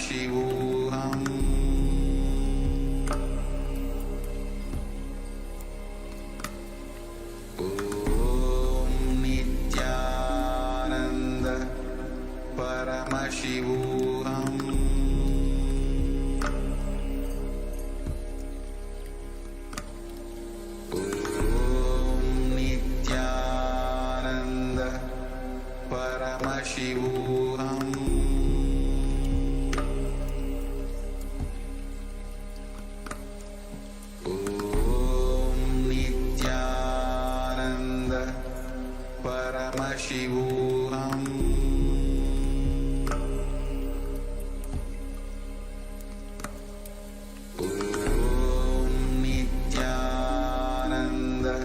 Paramashivoham. Om Nithyananda Paramashivoham. Om Nithyananda Paramashivoham. Om Nithyananda Paramashivoham. Om Nithyananda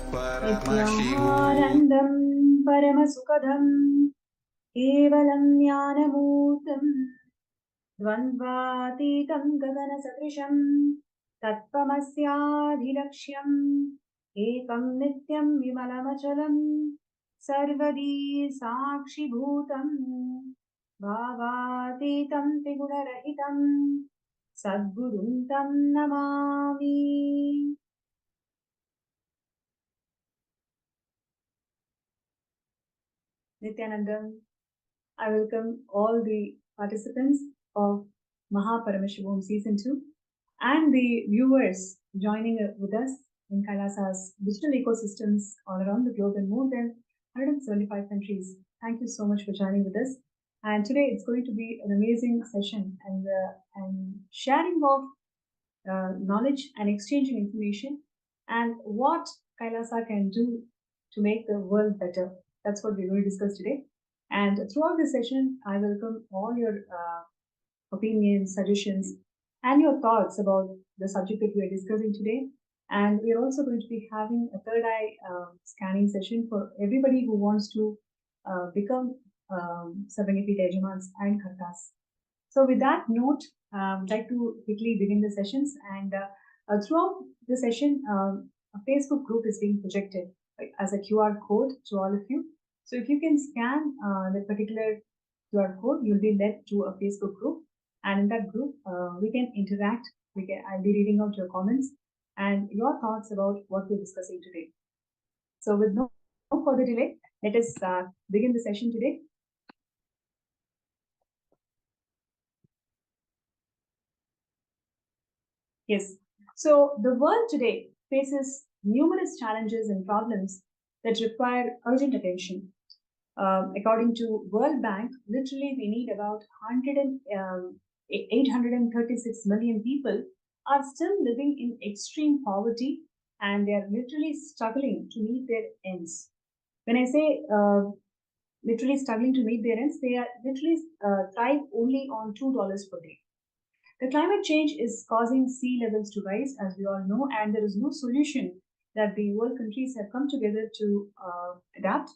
Paramashivoham. Nithyanandam Paramasukadam Kevalam Jnanamurtam Dvandvatitam Gaganasatrisham Tattvamasyaadhilaksham Ekam Nityam Vimalamachalam Sarvadi Sakshibhutam Bhavatitam Triguna-rahitam Sadgurum Tam Namami. Nithyanandam, I welcome all the participants of Paramashivoham Season 2 and the viewers joining with us in Kailasa's digital ecosystems all around the globe in more than 175 countries. Thank you so much for joining with us. And today it's going to be an amazing session and sharing of knowledge and exchanging information and what Kailasa can do to make the world better. That's what we're going to discuss today. And throughout this session, I welcome all your opinions, suggestions, and your thoughts about the subject that we are discussing today. And we're also going to be having a third eye scanning session for everybody who wants to become Sabangiti Tejamans and Kartas. So with that note, I'd like to quickly begin the sessions. And throughout the session, a Facebook group is being projected as a QR code to all of you. So if you can scan that particular QR code, you'll be led to a Facebook group. And in that group, we can interact. I'll be reading out your comments and your thoughts about what we're discussing today. So with no further delay, let us begin the session today. Yes. So the world today faces numerous challenges and problems that require urgent attention. According to World Bank, literally we need about 836 million people are still living in extreme poverty, and they are literally struggling to meet their ends. When I say literally struggling to meet their ends, they are literally thrive only on $2 per day. The climate change is causing sea levels to rise, as we all know, and there is no solution that the world countries have come together to adapt,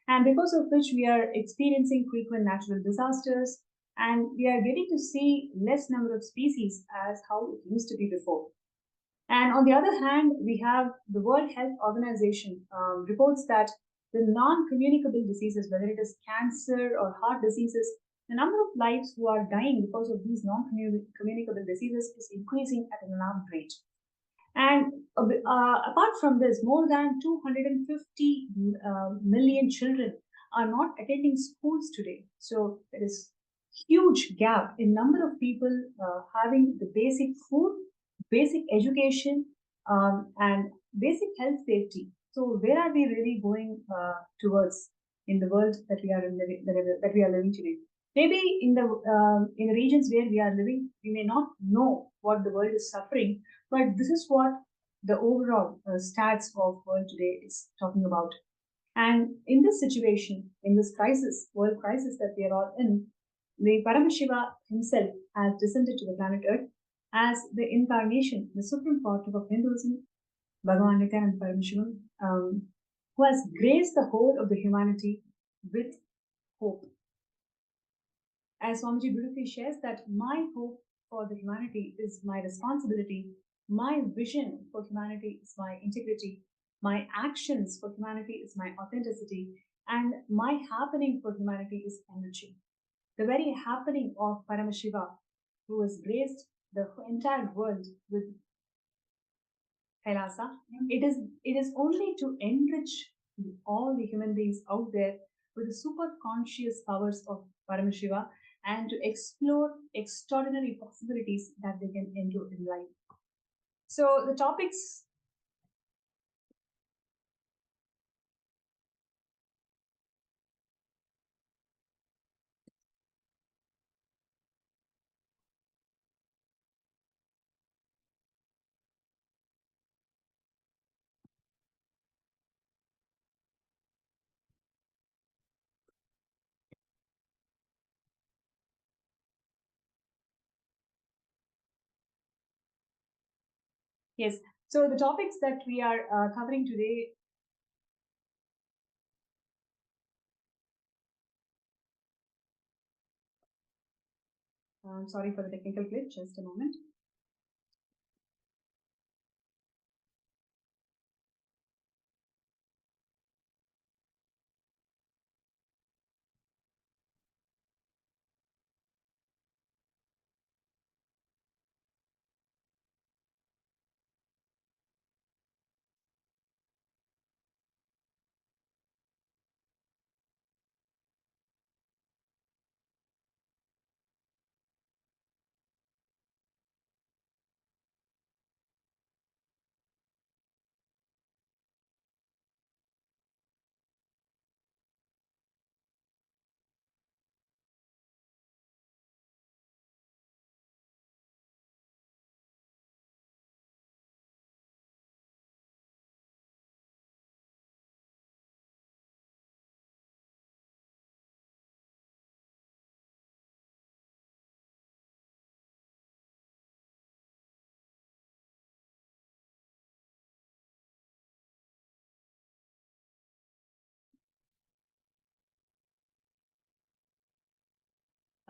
and because of which we are experiencing frequent natural disasters, and we are getting to see less number of species as how it used to be before. And on the other hand, we have the World Health Organization reports that the non-communicable diseases, whether it is cancer or heart diseases, the number of lives who are dying because of these non-communicable diseases is increasing at an alarming rate. And apart from this, more than 250 million children are not attending schools today. So there is huge gap in number of people having the basic food, basic education, and basic health safety. So where are we really going towards in the world that we are living today? Maybe in the regions where we are living, we may not know what the world is suffering, but this is what the overall stats of world today is talking about. And in this situation, in this crisis, world crisis that we are all in, the Paramashiva himself has descended to the planet Earth as the incarnation, the supreme portrait of Hinduism, Bhagavan Nithyananda Paramashivam, who has graced the whole of the humanity with hope. As Swamiji beautifully shares that my hope for the humanity is my responsibility, my vision for humanity is my integrity, my actions for humanity is my authenticity, and my happening for humanity is energy. the very happening of Paramashiva, who has graced the entire world with KAILASA. It is only to enrich all the human beings out there with the super conscious powers of Paramashiva and to explore extraordinary possibilities that they can endure in life. So the topics. Yes. So the topics that we are covering today. Sorry for the technical glitch. Just a moment.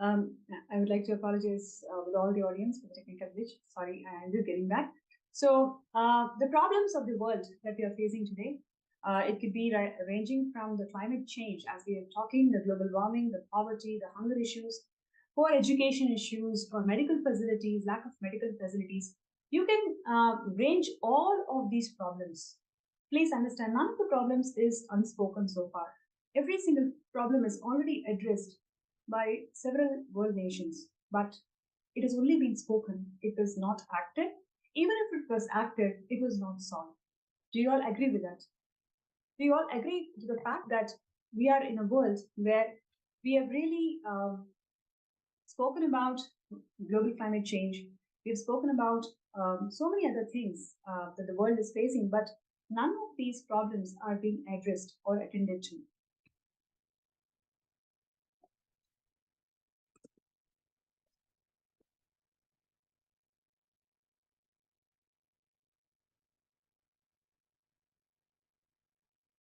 Um, I would like to apologize with all the audience for the technical glitch. Sorry, I'm just getting back. So the problems of the world that we are facing today, it could be ranging from the climate change, as we are talking, the global warming, the poverty, the hunger issues, poor education issues, or medical facilities, lack of medical facilities. You can range all of these problems. Please understand, none of the problems is unspoken so far. Every single problem is already addressed by several world nations, but it has only been spoken. It was not acted. Even if it was acted, it was not solved. Do you all agree with that? Do you all agree to the fact that we are in a world where we have really spoken about global climate change? We've spoken about so many other things that the world is facing, but none of these problems are being addressed or attended to.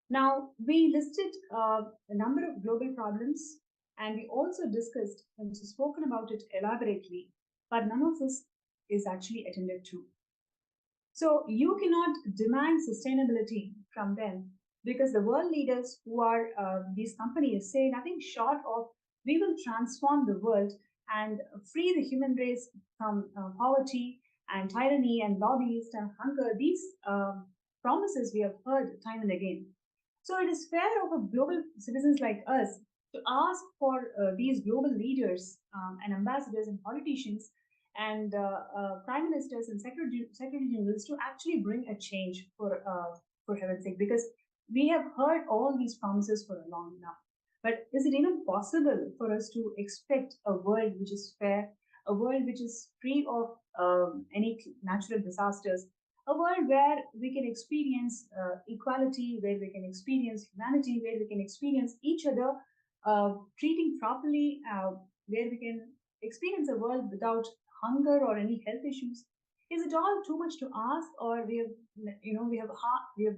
Now, we listed a number of global problems and we also discussed and spoken about it elaborately, but none of this is actually attended to. So, you cannot demand sustainability from them because the world leaders who are these companies say nothing short of we will transform the world and free the human race from poverty and tyranny and lobbyist and hunger. These promises we have heard time and again. So it is fair of a global citizens like us to ask for these global leaders and ambassadors and politicians and prime ministers and secretary generals to actually bring a change for heaven's sake, because we have heard all these promises for a long enough. But is it even possible for us to expect a world which is fair, a world which is free of any natural disasters, a world where we can experience equality, where we can experience humanity, where we can experience each other treating properly, where we can experience a world without hunger or any health issues? Is it all too much to ask, or we have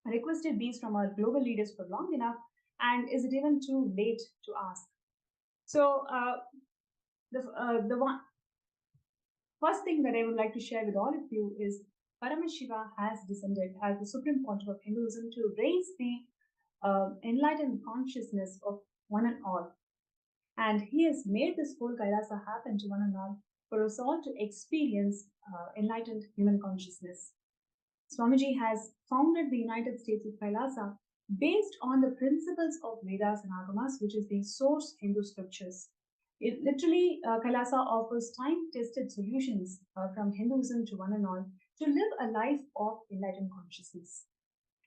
requested these from our global leaders for long enough, and is it even too late to ask? So the one first thing that I would like to share with all of you is Paramashiva has descended as the supreme pontiff of Hinduism to raise the enlightened consciousness of one and all. And he has made this whole Kailasa happen to one and all for us all to experience enlightened human consciousness. Swamiji has founded the United States of Kailasa based on the principles of Vedas and Agamas, which is the source Hindu scriptures. It literally, Kailasa offers time-tested solutions from Hinduism to one and all to live a life of enlightened consciousness.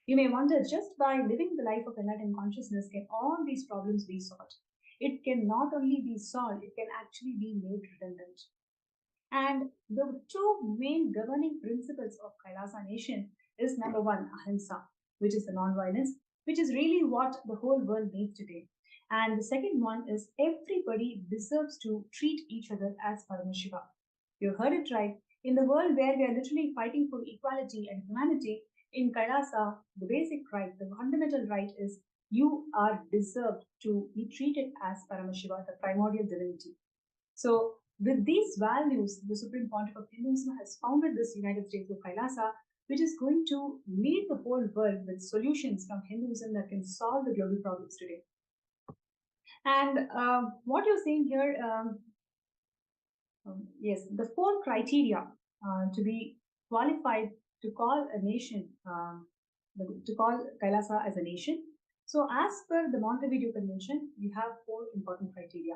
You may wonder, just by living the life of enlightened consciousness, can all these problems be solved? It can not only be solved, it can actually be made redundant. And the two main governing principles of Kailasa nation is number one, ahimsa, which is the non-violence, which is really what the whole world needs today. And the second one is everybody deserves to treat each other as Paramashiva. You heard it right. In the world where we are literally fighting for equality and humanity, in Kailasa, the basic right, the fundamental right is you are deserved to be treated as Paramashiva, the primordial divinity. So, with these values, the Supreme Pontiff of Hinduism has founded this United States of Kailasa, which is going to lead the whole world with solutions from Hinduism that can solve the global problems today. And what you're seeing here, yes, the four criteria to be qualified to call a nation, to call Kailasa as a nation. So, as per the Montevideo Convention, we have four important criteria.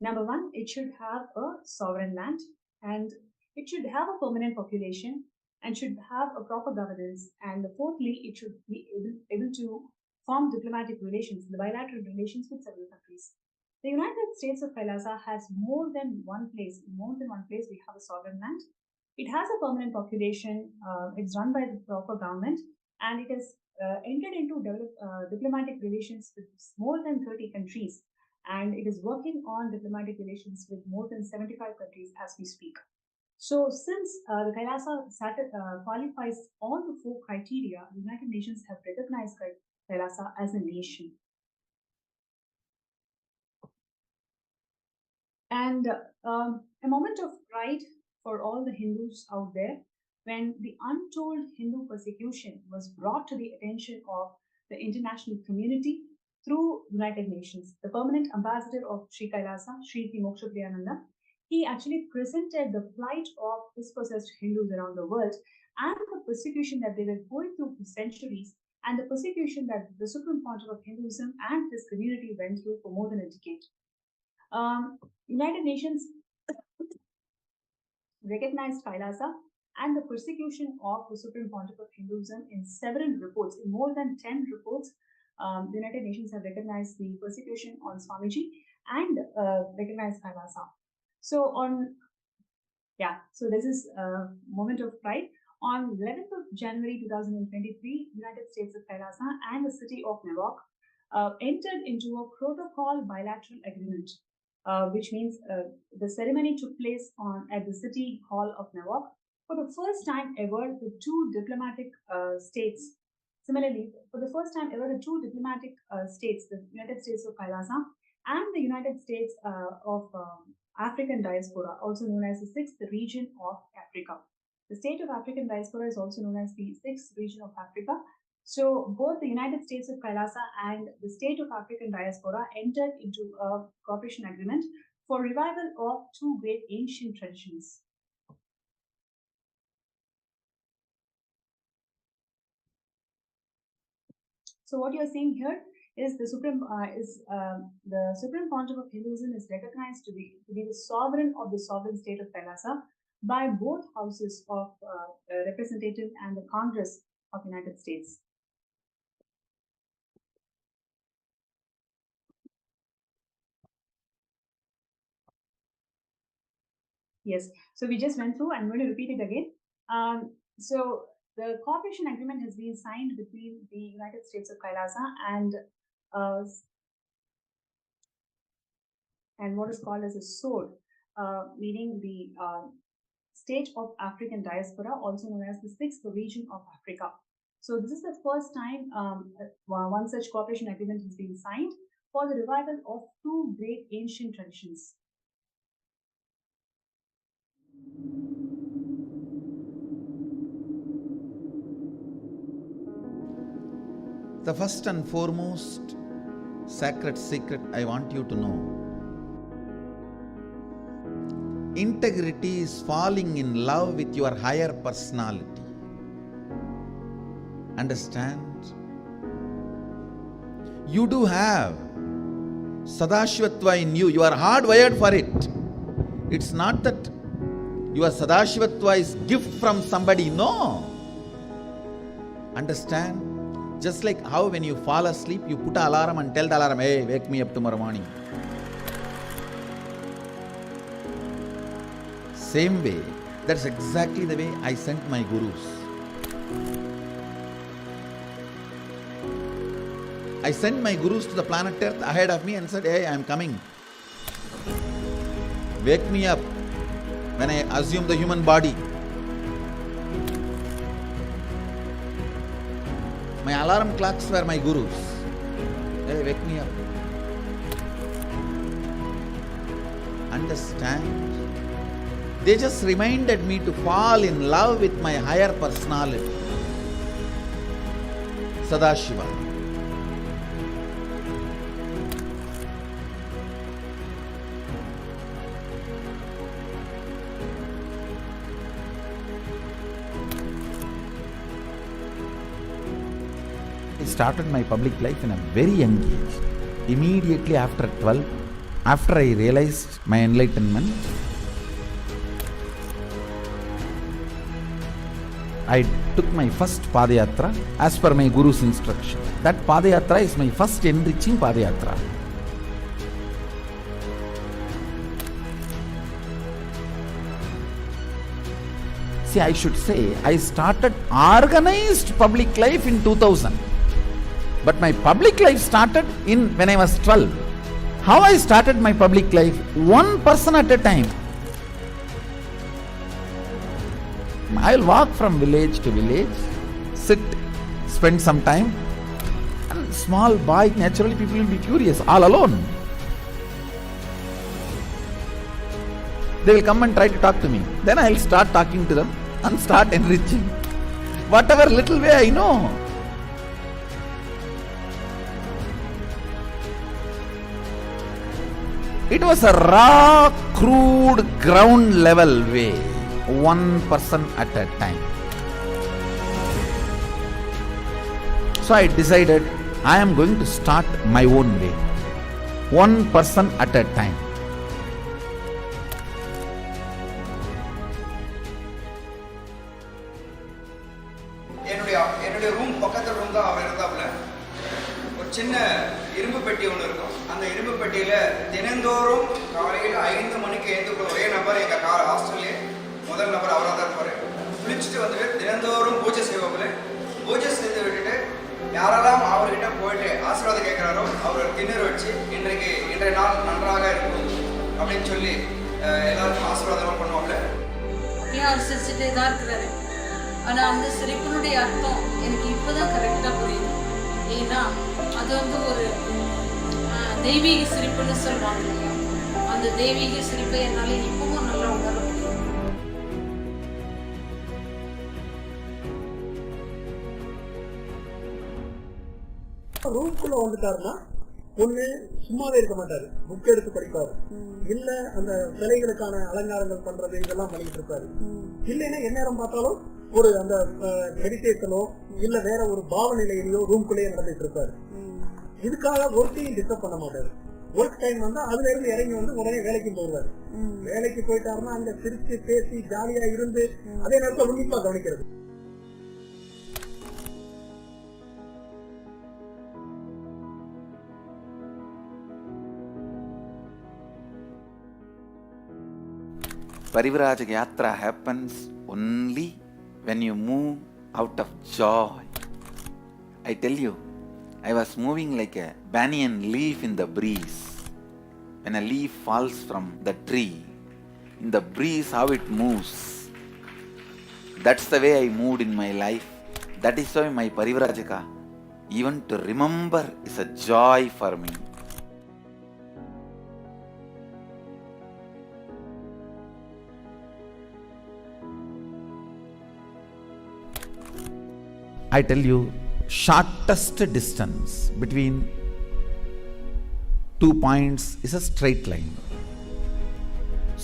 Number one, it should have a sovereign land and it should have a permanent population and should have a proper governance. And fourthly, it should be able to form diplomatic relations, the bilateral relations with several countries. The United States of Kailasa has more than one place. In more than one place, we have a sovereign land. It has a permanent population. It's run by the proper government, and it has entered into diplomatic relations with more than 30 countries, and it is working on diplomatic relations with more than 75 countries as we speak. So, since the Kailasa qualifies all the four criteria, the United Nations have recognized Kailasa as a nation. And a moment of pride for all the Hindus out there when the untold Hindu persecution was brought to the attention of the international community through United Nations. The permanent ambassador of Sri Kailasa, Sri Moksha Priyananda, he actually presented the plight of dispossessed Hindus around the world and the persecution that they were going through for centuries and the persecution that the Supreme Pontiff of Hinduism and his community went through for more than a decade. United Nations recognized Kailasa and the persecution of the Supreme Pontiff of Hinduism in several reports, in more than 10 reports. The United Nations have recognized the persecution on Swamiji and recognized Kailasa. So so this is a moment of pride. On 11th of January 2023, United States of Kailasa and the city of Newark entered into a protocol bilateral agreement, which means the ceremony took place at the City Hall of Newark. For the first time ever, the two diplomatic states, similarly, for the first time ever, the two diplomatic states, the United States of Kailasa and the United States of African Diaspora, also known as the sixth region of Africa. The state of African Diaspora is also known as the sixth region of Africa. So both the United States of Kailasa and the state of African Diaspora entered into a cooperation agreement for revival of two great ancient traditions. So what you are seeing here is the Supreme Pontiff of Hinduism is recognized to be the sovereign of the sovereign state of Kailasa by both houses of representative and the Congress of United States. Yes, so we just went through. I'm going to repeat it again. So the cooperation agreement has been signed between the United States of Kailasa and what is called as a SOD, meaning the state of African Diaspora, also known as the sixth region of Africa. So this is the first time one such cooperation agreement has been signed for the revival of two great ancient traditions. The first and foremost sacred secret I want you to know Integrity is falling in love with your higher personality. Understand? You do have Sadashivatva in you. You are hardwired for it. It's not that your Sadashivatva is gift from somebody. No. Understand? Just like how when you fall asleep, you put an alarm and tell the alarm, hey, wake me up tomorrow morning. Same way, that's exactly the way I sent my gurus. I sent my gurus to the planet Earth ahead of me and said, hey, I am coming. Wake me up when I assume the human body. My alarm clocks were my gurus. Hey, wake me up. Understand? They just reminded me to fall in love with my higher personality, Sadashiva. I started my public life in a very young age. Immediately after 12, after I realized my enlightenment, I took my first Padayatra as per my Guru's instruction. That Padayatra is my first enriching Padayatra. See, I should say, I started organized public life in 2000. But my public life started when I was 12. How I started my public life? One person at a time. I'll walk from village to village, sit, spend some time, and small boy, naturally people will be curious, all alone. They will come and try to talk to me. Then I'll start talking to them and start enriching. Whatever little way I know. It was a raw, crude, ground level way. One person at a time. So I decided I am going to start my own way. One person at a time. என்னுடைய room பக்கத்து room தான் அவர் இருந்தாப்புல. ஒரு சின்ன இரும்பு பெட்டி ஒன்று இருக்கும். அந்த இரும்பு பெட்டியில தினந்தோறும் காலையில் 5 மணிக்கு எழுந்து ஒரே நபர் எங்க ஹாஸ்டல்லே முதல் நபர் அவராக தான் இருப்பார். குளிச்சுட்டு வந்துட்டு தினந்தோறும் பூஜை செய்வாப்புல. பூஜை செய்து விட்டுட்டு யாரெல்லாம் அவர்கிட்ட போயிட்டு ஆசீர்வாதம் கேட்குறாரோ அவர் திண்ணூர் வச்சு இன்றைய நாள் நன்றாக இருக்கும் அப்படின்னு சொல்லி எல்லாருக்கும் ஆசீர்வாதம் பண்ணுவாப்புல. ஏன் அவர் சிரிச்சுட்டே தான் இருக்கிறாரு. ஆனால் அந்த சிரிப்பினுடைய அர்த்தம் எனக்கு இப்போதான் கரெக்டாக புரியுது. ஏன்னா அது ஒரு தெய்வீக சிரிப்புன்னு சொல்லுவாங்க. அந்த தெய்வீக சிரிப்பை என்னால் இப்பவும் நல்லா உணர முடியும். ரூம்குள்ள வந்துட்டாருன்னா ஒண்ணு சும்மாவே இருக்க மாட்டாரு, புக் எடுத்து படிப்பாரு, இல்ல அந்த சிலைகளுக்கான அலங்காரங்கள் பண்றது இதெல்லாம் பண்ணிட்டு இருப்பாரு. இல்லைன்னா எந்நேரம் பார்த்தாலும் ஒரு அந்த மெடிடேஷனோ இல்ல வேற ஒரு பாவநிலையிலயோ ரூம்குள்ளேயே நடந்துட்டு இருப்பாரு. இதுக்காக ஒர்க்கையும் டிஸ்டர்ப் பண்ண மாட்டாரு. ஒர்க் டைம் வந்தா அதுல இருந்து இறங்கி உடனே வேலைக்கு போடுவாரு. வேலைக்கு போயிட்டாருன்னா அங்க சிரிச்சு பேசி ஜாலியா இருந்து அதே நேரத்தில் உன்னிப்பா கவனிக்கிறது. Parivrajaka Yatra happens only when you move out of joy. I tell you, I was moving like a banyan leaf in the breeze. When a leaf falls from the tree, in the breeze how it moves. That's the way I moved in my life. That is why my Parivrajaka, even to remember, is a joy for me. I tell you, shortest distance between 2 points is a straight line.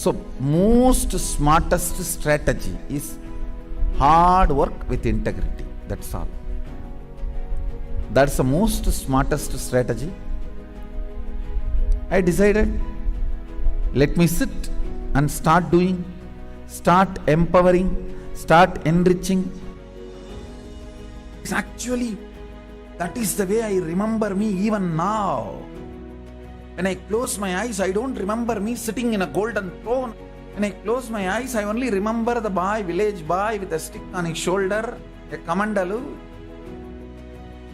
So, most smartest strategy is hard work with integrity. That's all. That's the most smartest strategy. I decided, let me sit and start doing, start empowering, start enriching. It's actually, that is the way I remember me even now. When I close my eyes, I don't remember me sitting in a golden throne. When I close my eyes, I only remember the boy, village boy with a stick on his shoulder, a kamandalu.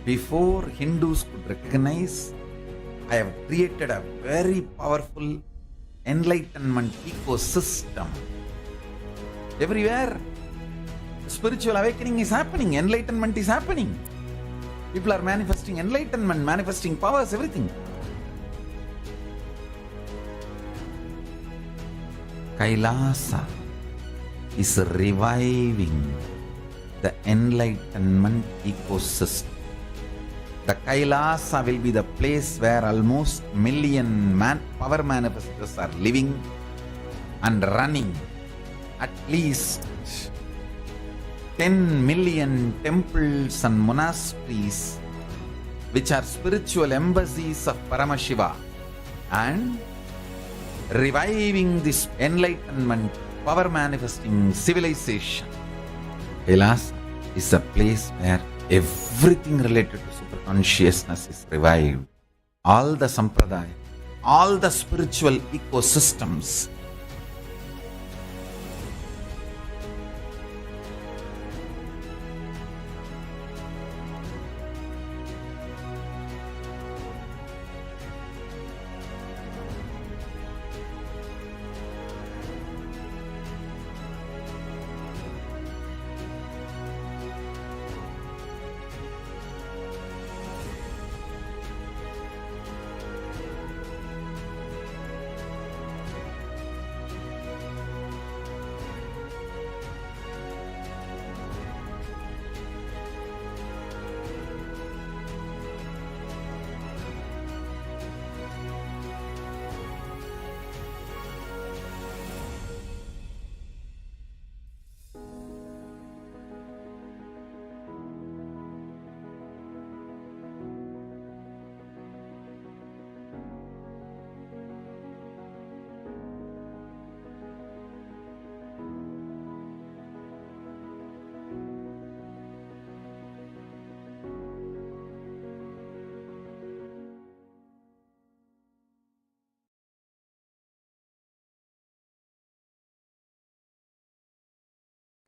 Before Hindus could recognize, I have created a very powerful enlightenment ecosystem. Everywhere, spiritual awakening is happening, enlightenment is happening. People are manifesting enlightenment, manifesting powers, everything. Kailasa is reviving the enlightenment ecosystem. The Kailasa will be the place where almost million power manifestors are living and running. At least 10 million temples and monasteries, which are spiritual embassies of Paramashiva, and reviving this enlightenment, power manifesting civilization. Kailasa is a place where everything related to super consciousness is revived. All the sampradaya, all the spiritual ecosystems.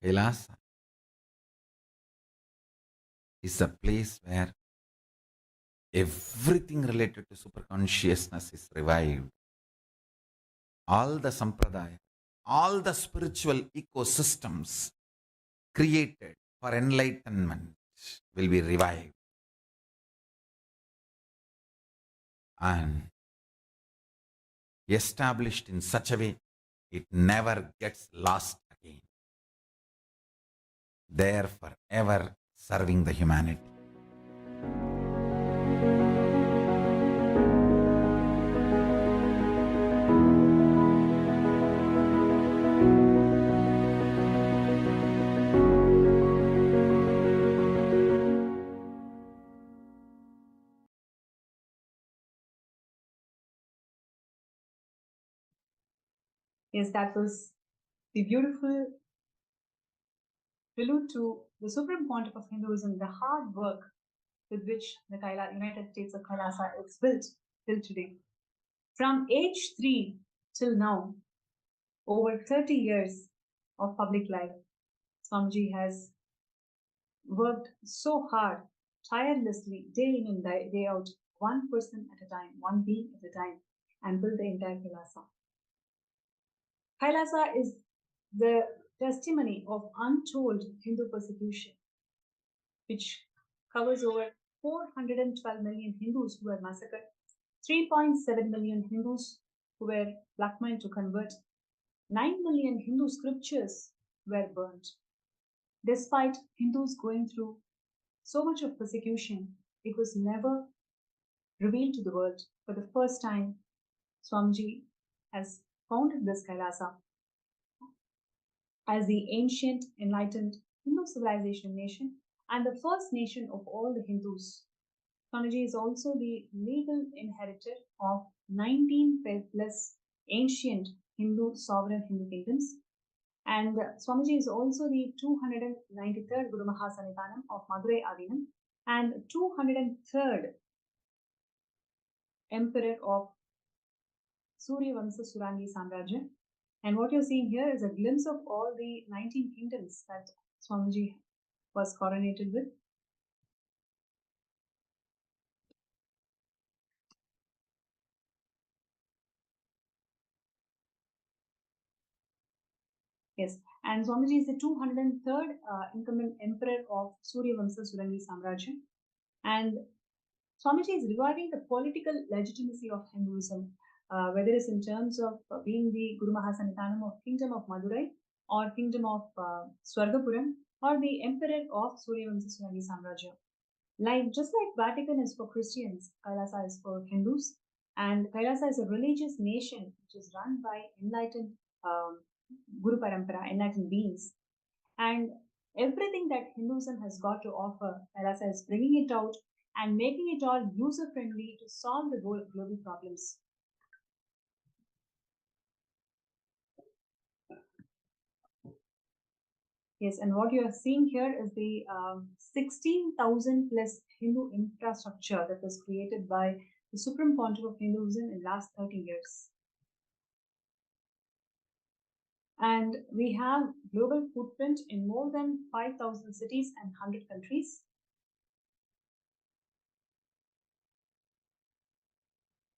Kailasa is a place where everything related to super consciousness is revived. All the sampradaya, all the spiritual ecosystems created for enlightenment will be revived. And established in such a way it never gets lost again. There forever serving the humanity. Yes, that was the beautiful prelude to the supreme pontiff of Hinduism, the hard work with which the United States of Kailasa is built till today. From age 3 till now, over 30 years of public life, Swamiji has worked so hard, tirelessly, day in and day out, one person at a time, one being at a time, and built the entire Kailasa. Kailasa is the testimony of untold Hindu persecution, which covers over 412 million Hindus who were massacred, 3.7 million Hindus who were blackmailed to convert, 9 million Hindu scriptures were burnt. Despite Hindus going through so much of persecution, it was never revealed to the world. For the first time, Swamiji has founded this Kailasa as the ancient, enlightened Hindu civilization nation and the first nation of all the Hindus. Swamiji is also the legal inheritor of 19 plus ancient Hindu sovereign Hindu kingdoms. And Swamiji is also the 293rd Guru Mahasannidhanam of Madurai Adinam and 203rd Emperor of Surya Vamsa Surangi Samrajya. And what you're seeing here is a glimpse of all the 19 kingdoms that Swamiji was coronated with. Yes, and Swamiji is the 203rd incumbent emperor of Surya Vamsa Surangi Samrajya. And Swamiji is reviving the political legitimacy of Hinduism, whether it's in terms of being the Guru Mahasannidhanam of Kingdom of Madurai or Kingdom of Swargapuram or the Emperor of Surya Vamsa Surangi Samrajya. Just like Vatican is for Christians, Kailasa is for Hindus, and Kailasa is a religious nation which is run by enlightened Guru Parampara, enlightened beings. And everything that Hinduism has got to offer, Kailasa is bringing it out and making it all user friendly to solve the global problems. Yes, and what you are seeing here is the 16,000 plus Hindu infrastructure that was created by the Supreme Pontiff of Hinduism in the last 30 years. And we have global footprint in more than 5,000 cities and 100 countries.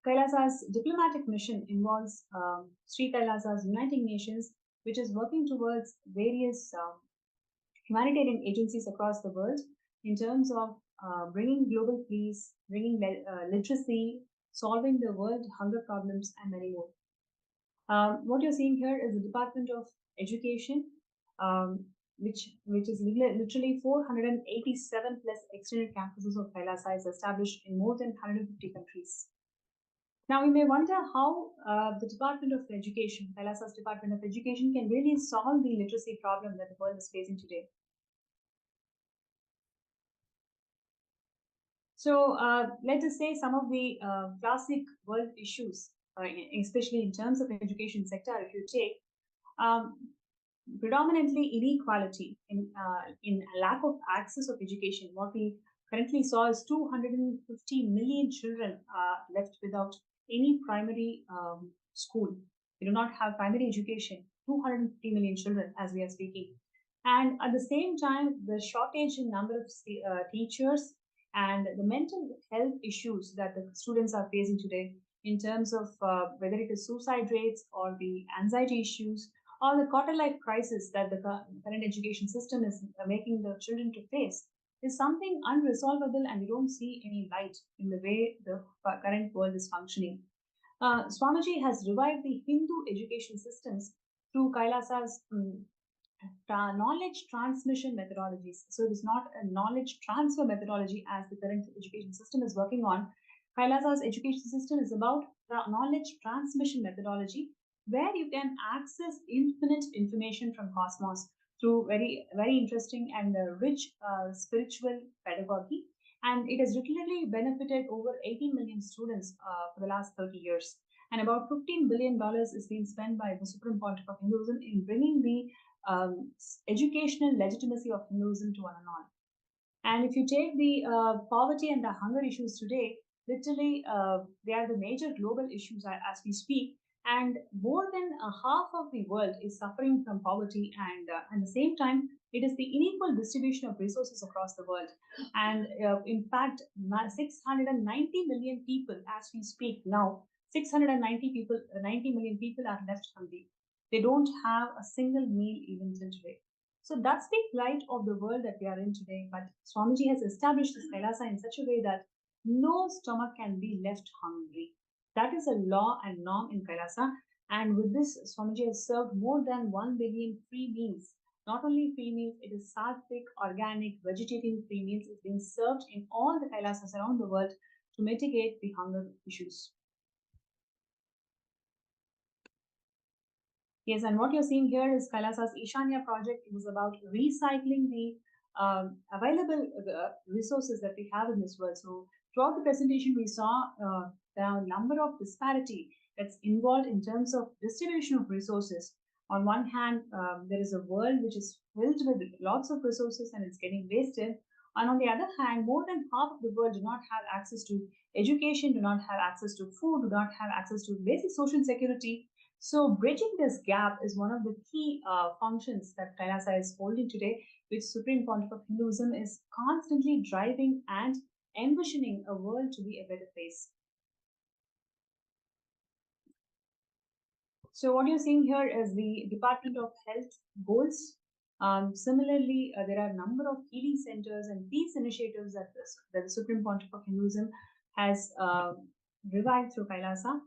Kailasa's diplomatic mission involves Sri Kailasa's Uniting Nations, which is working towards various humanitarian agencies across the world in terms of bringing global peace, bringing literacy, solving the world hunger problems, and many more. What you're seeing here is the Department of Education, which is literally 487 plus extended campuses of Kailasa is established in more than 150 countries. Now, you may wonder how the Department of Education, Kailasa's Department of Education, can really solve the literacy problem that the world is facing today. So, let us say some of the classic world issues, especially in terms of education sector, if you take predominantly inequality in lack of access of education. What we currently saw is 250 million children left without any primary school. We do not have primary education. 250 million children as we are speaking. And at the same time, the shortage in number of teachers and the mental health issues that the students are facing today in terms of whether it is suicide rates or the anxiety issues or the quarter life crisis that the current education system is making the children to face is something unresolvable, and we don't see any light in the way the current world is functioning. Swamiji has revived the Hindu education systems through Kailasa's knowledge transmission methodologies. So it is not a knowledge transfer methodology as the current education system is working on. Kailasa's education system is about knowledge transmission methodology, where you can access infinite information from cosmos through very, very interesting and rich spiritual pedagogy. And it has literally benefited over 18 million students for the last 30 years. And about $15 billion is being spent by the Supreme Pontiff of Hinduism in bringing the educational legitimacy of Hinduism to one and all. And if you take the poverty and the hunger issues today, literally they are the major global issues as we speak. And more than half of the world is suffering from poverty, and at the same time, it is the unequal distribution of resources across the world. And in fact, 690 million people, as we speak now, 90 million people are left hungry. They don't have a single meal even till today. So that's the plight of the world that we are in today. But Swamiji has established this Kailasa in such a way that no stomach can be left hungry. That is a law and norm in Kailasa. And with this, Swamiji has served more than 1 billion free meals. Not only free meals, it is sattvic, organic, vegetarian free meals is being served in all the Kailasas around the world to mitigate the hunger issues. Yes, and what you're seeing here is Kailasa's Ishanya project. It is about recycling the available resources that we have in this world. So throughout the presentation, we saw the number of disparity that's involved in terms of distribution of resources. On one hand, there is a world which is filled with lots of resources and it's getting wasted. And on the other hand, more than half of the world do not have access to education, do not have access to food, do not have access to basic social security. So bridging this gap is one of the key functions that Kailasa is holding today, which Supreme Pontiff of Hinduism is constantly driving and envisioning a world to be a better place. So what you're seeing here is the Department of Health goals. Similarly, there are a number of healing centers and peace initiatives that the Supreme Pontiff of Hinduism has revived through Kailasa.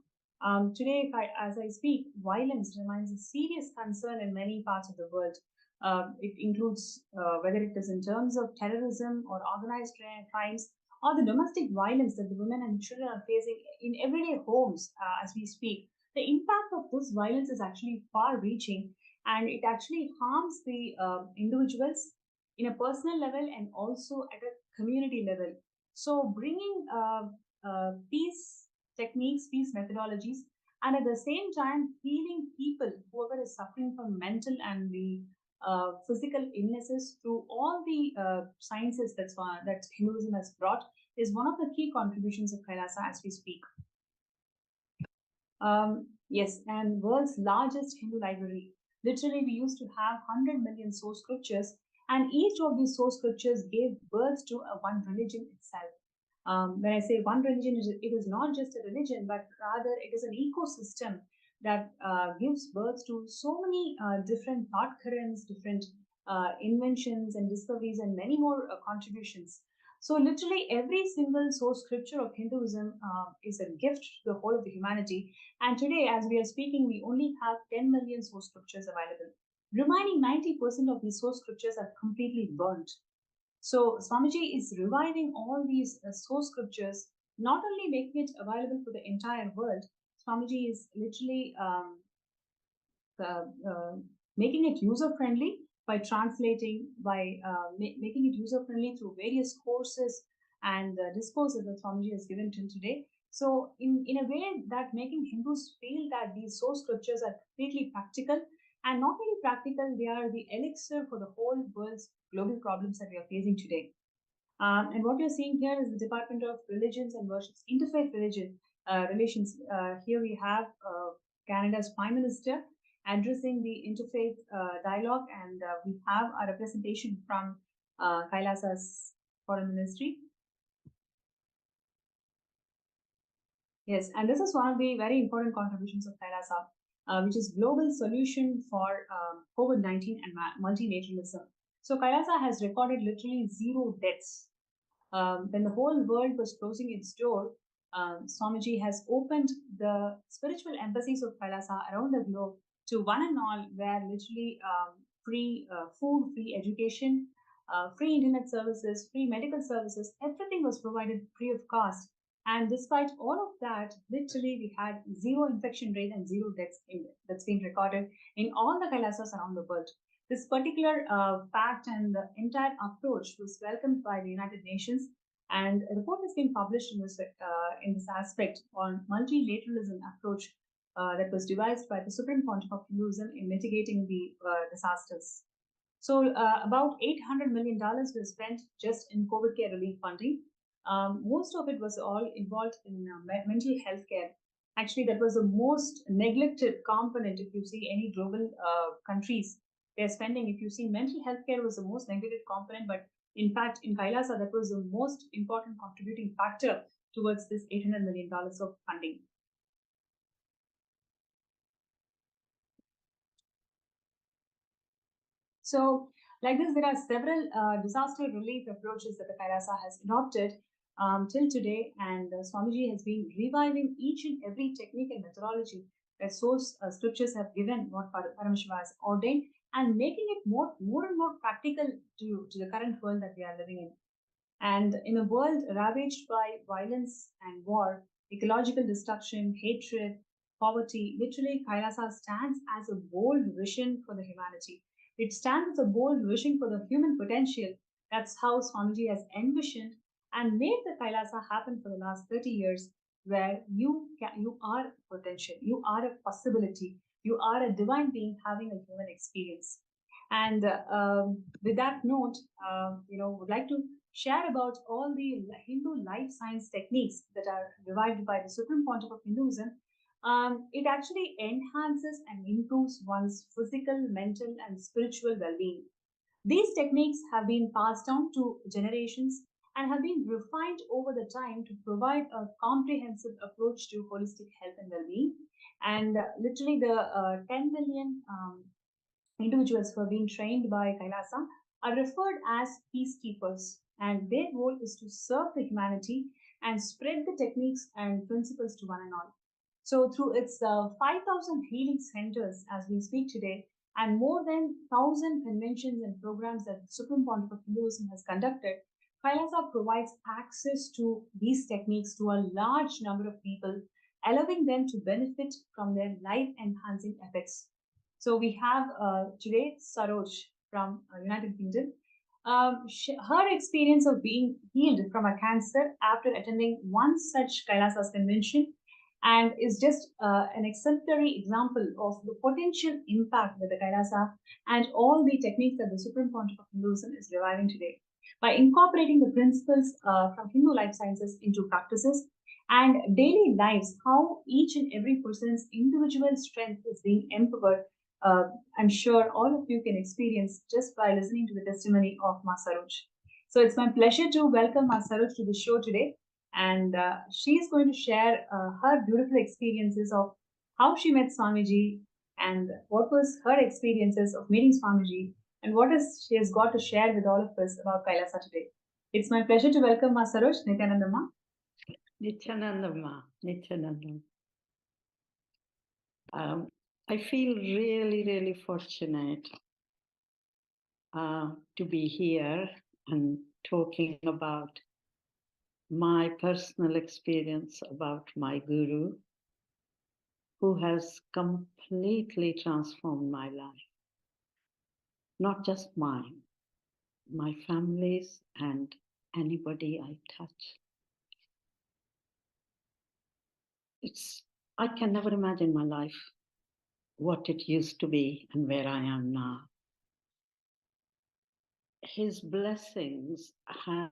Today, as I speak, violence remains a serious concern in many parts of the world. It includes whether it is in terms of terrorism or organized crimes or the domestic violence that the women and children are facing in everyday homes as we speak. The impact of this violence is actually far reaching and it actually harms the individuals in a personal level and also at a community level. So, bringing peace techniques, peace methodologies, and at the same time, healing people, whoever is suffering from mental and the physical illnesses through all the sciences that Hinduism has brought is one of the key contributions of Kailasa as we speak. Yes, and world's largest Hindu library. Literally, we used to have 100 million source scriptures, and each of these source scriptures gave birth to a one religion itself. When I say one religion, it is not just a religion, but rather it is an ecosystem that gives birth to so many different thought currents, different inventions and discoveries, and many more contributions. So, literally, every single source scripture of Hinduism is a gift to the whole of the humanity. And today, as we are speaking, we only have 10 million source scriptures available. Remaining 90% of these source scriptures are completely burnt. So Swamiji is reviving all these source scriptures, not only making it available for the entire world. Swamiji is literally uh, uh, making it user friendly by translating, by making it user friendly through various courses and discourses that Swamiji has given till today. So, in a way that making Hindus feel that these source scriptures are completely practical and not only practical, they are the elixir for the whole world's global problems that we are facing today. And what you're seeing here is the Department of Religions and Worships, Interfaith Relations. Here we have Canada's Prime Minister addressing the interfaith dialogue, and we have a representation from Kailasa's Foreign Ministry. Yes, and this is one of the very important contributions of Kailasa, which is global solution for COVID-19 and multilateralism. So Kailasa has recorded literally zero deaths. When the whole world was closing its door, Swamiji has opened the spiritual embassies of Kailasa around the globe to one and all, where literally free food, free education, free internet services, free medical services, everything was provided free of cost. And despite all of that, literally we had zero infection rate and zero deaths that's been recorded in all the Kailasas around the world. This particular fact and the entire approach was welcomed by the United Nations, and a report has been published in this aspect on multilateralism approach that was devised by the Supreme Pontiff of Hinduism in mitigating the disasters. So, about $800 million was spent just in COVID care relief funding. Most of it was all involved in mental health care. Actually, that was the most neglected component if you see any global countries. They're spending, if you see, mental health care was the most neglected component, but in fact, in Kailasa, that was the most important contributing factor towards this $800 million of funding. So, like this, there are several disaster relief approaches that the Kailasa has adopted till today, and Swamiji has been reviving each and every technique and methodology that source scriptures have given, what Paramashiva has ordained, and making it more and more practical to the current world that we are living in. And in a world ravaged by violence and war, ecological destruction, hatred, poverty. Literally, Kailasa stands as a bold vision for the humanity. It stands as a bold vision for the human potential. That's how Swamiji has envisioned and made the Kailasa happen for the last 30 years, where you are potential, you are a possibility, you are a divine being having a human experience. And with that note, would like to share about all the Hindu life science techniques that are revived by the Supreme Pontiff of Hinduism. It actually enhances and improves one's physical, mental, and spiritual well-being. These techniques have been passed down to generations and have been refined over the time to provide a comprehensive approach to holistic health and well-being. And literally, the 10 million individuals who have been trained by Kailasa are referred as peacekeepers, and their role is to serve the humanity and spread the techniques and principles to one and all. So, through its 5,000 healing centers as we speak today, and more than 1,000 conventions and programs that the Supreme Pontiff of Hinduism has conducted, Kailasa provides access to these techniques to a large number of people, allowing them to benefit from their life enhancing effects. So we have today Saroj from United Kingdom. Her experience of being healed from a cancer after attending one such Kailasa's convention and is just an exemplary example of the potential impact that the Kailasa and all the techniques that the Supreme Pontiff of Hinduism is reviving today. By incorporating the principles from Hindu life sciences into practices and daily lives, how each and every person's individual strength is being empowered, I'm sure all of you can experience just by listening to the testimony of Ma Saroj. So it's my pleasure to welcome Ma Saroj to the show today. And she is going to share her beautiful experiences of how she met Swamiji and what was her experiences of meeting Swamiji and what is she has got to share with all of us about Kailasa today. It's my pleasure to welcome Ma Saroj, Nithyananda Ma. Nithyananda Ma, Nithyananda. I feel really, really fortunate to be here and talking about my personal experience about my guru, who has completely transformed my life. Not just mine, my family's and anybody I touch. I can never imagine my life, what it used to be and where I am now. His blessings have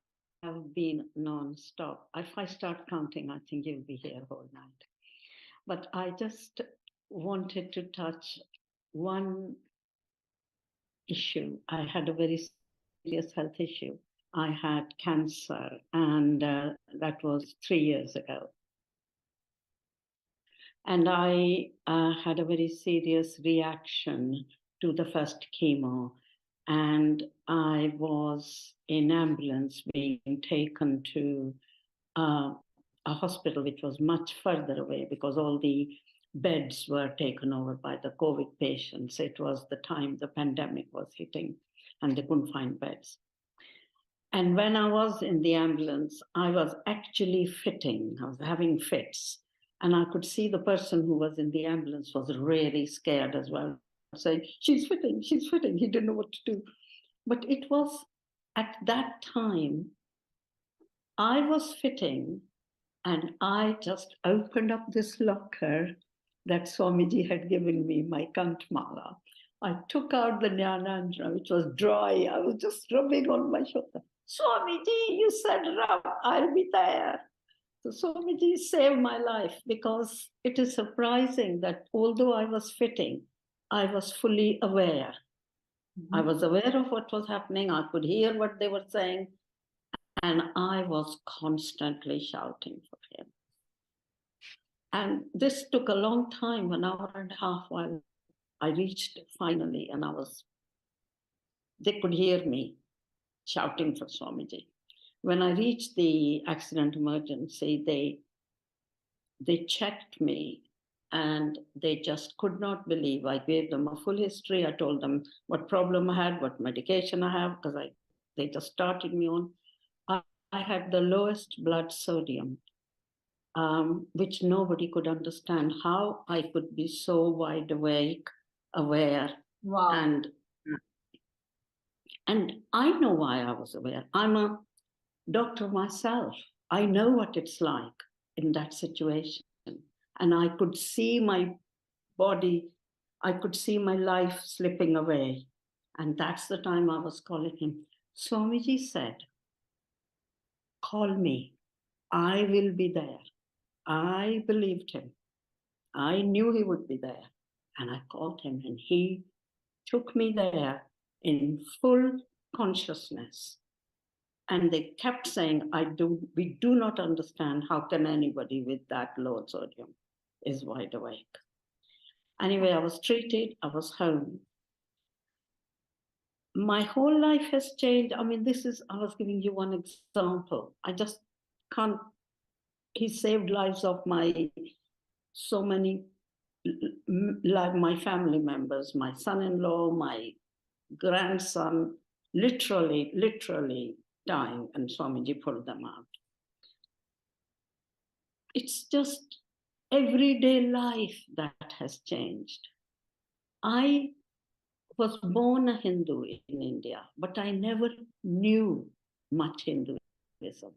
been non-stop. If I start counting, I think you'll be here all night. But I just wanted to touch one issue. I had a very serious health issue. I had cancer, and that was 3 years ago. And I had a very serious reaction to the first chemo. And I was in ambulance being taken to a hospital which was much further away because all the beds were taken over by the COVID patients. It was the time the pandemic was hitting and they couldn't find beds. And when I was in the ambulance, I was actually fitting. I was having fits. And I could see the person who was in the ambulance was really scared as well, saying, she's fitting, she's fitting. He didn't know what to do. But it was at that time, I was fitting and I just opened up this locker that Swamiji had given me, my Kantmala. I took out the Jnanandra, which was dry. I was just rubbing on my shoulder. Swamiji, you said rub, I'll be there. So Swamiji saved my life because it is surprising that although I was fitting, I was fully aware. Mm-hmm. I was aware of what was happening. I could hear what they were saying. And I was constantly shouting for him. And this took a long time, an hour and a half, while I reached finally, and they could hear me shouting for Swamiji. When I reached the accident emergency, they checked me and they just could not believe. I gave them a full history. I told them what problem I had, what medication I have, because they just started me on. I had the lowest blood sodium. which nobody could understand how I could be so wide awake, aware, Wow. and I know why I was aware. I'm a doctor myself. I know what it's like in that situation. And I could see my body, I could see my life slipping away. And that's the time I was calling him. Swamiji said, call me. I will be there. I believed him. I knew he would be there. And I called him, and he took me there in full consciousness. And they kept saying, we do not understand how can anybody with that low sodium is wide awake. Anyway, I was treated, I was home. My whole life has changed. I mean, I was giving you one example. I just can't, he saved lives of so many, like my family members, my son-in-law, my grandson, literally dying, and Swamiji pulled them out. It's just everyday life that has changed. I was born a Hindu in India, but I never knew much Hinduism.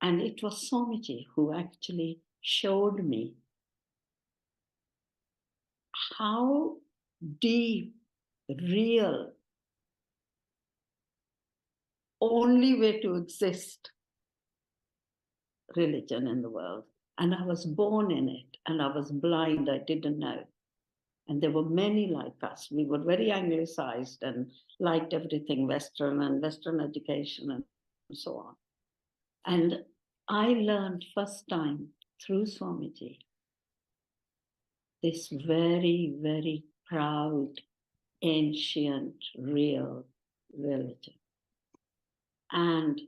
And it was Swamiji who actually showed me how deep, real, only way to exist religion in the world. And I was born in it, and I was blind, I didn't know. And there were many like us. We were very anglicized and liked everything Western and Western education and so on. And I learned first time through Swamiji this very, very proud, ancient, real religion. And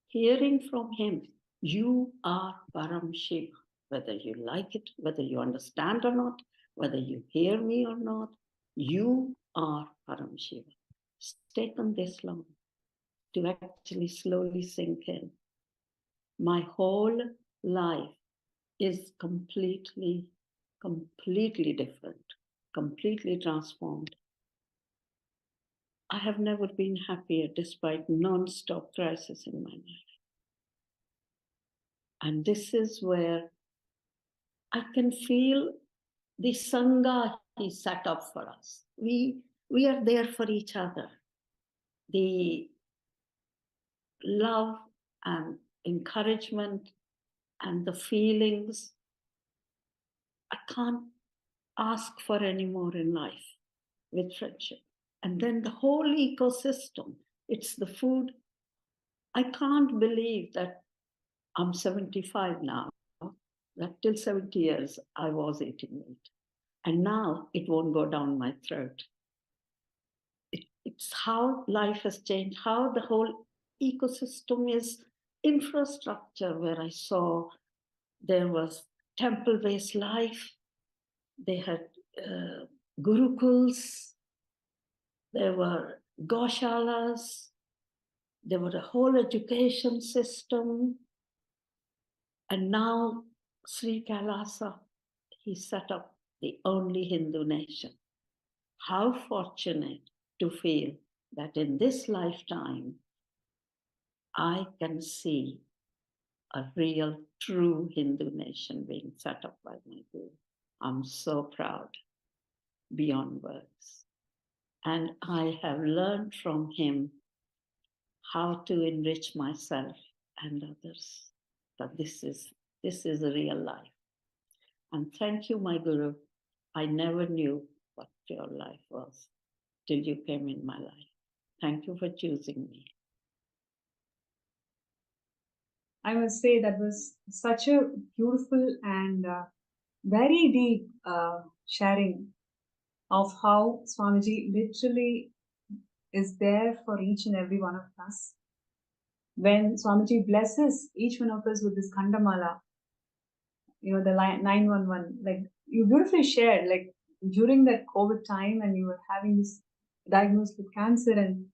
hearing from him, you are Paramashiva, whether you like it, whether you understand or not, whether you hear me or not, you are Paramashiva. It's taken this long to actually slowly sink in. My whole life is completely different, completely transformed. I have never been happier despite non-stop crisis in my life. And this is where I can feel the Sangha he set up for us. We are there for each other. The love and encouragement and the feelings, I can't ask for any more in life with friendship. And then the whole ecosystem, it's the food. I can't believe that I'm 75 now, that till 70 years I was eating meat. And now it won't go down my throat. It's how life has changed, how the whole ecosystem is infrastructure, where I saw there was temple-based life, they had gurukuls, there were goshalas, there was a whole education system. And now Sri KAILASA, he set up the only Hindu nation. How fortunate to feel that in this lifetime, I can see a real, true Hindu nation being set up by my Guru. I'm so proud, beyond words. And I have learned from him how to enrich myself and others. But this is a real life. And thank you, my Guru. I never knew what your life was till you came in my life. Thank you for choosing me. I must say that was such a beautiful and very deep sharing of how Swamiji literally is there for each and every one of us. When Swamiji blesses each one of us with this Khandamala, you know, the 911, like you beautifully shared, like during that COVID time and you were having this diagnosed with cancer, and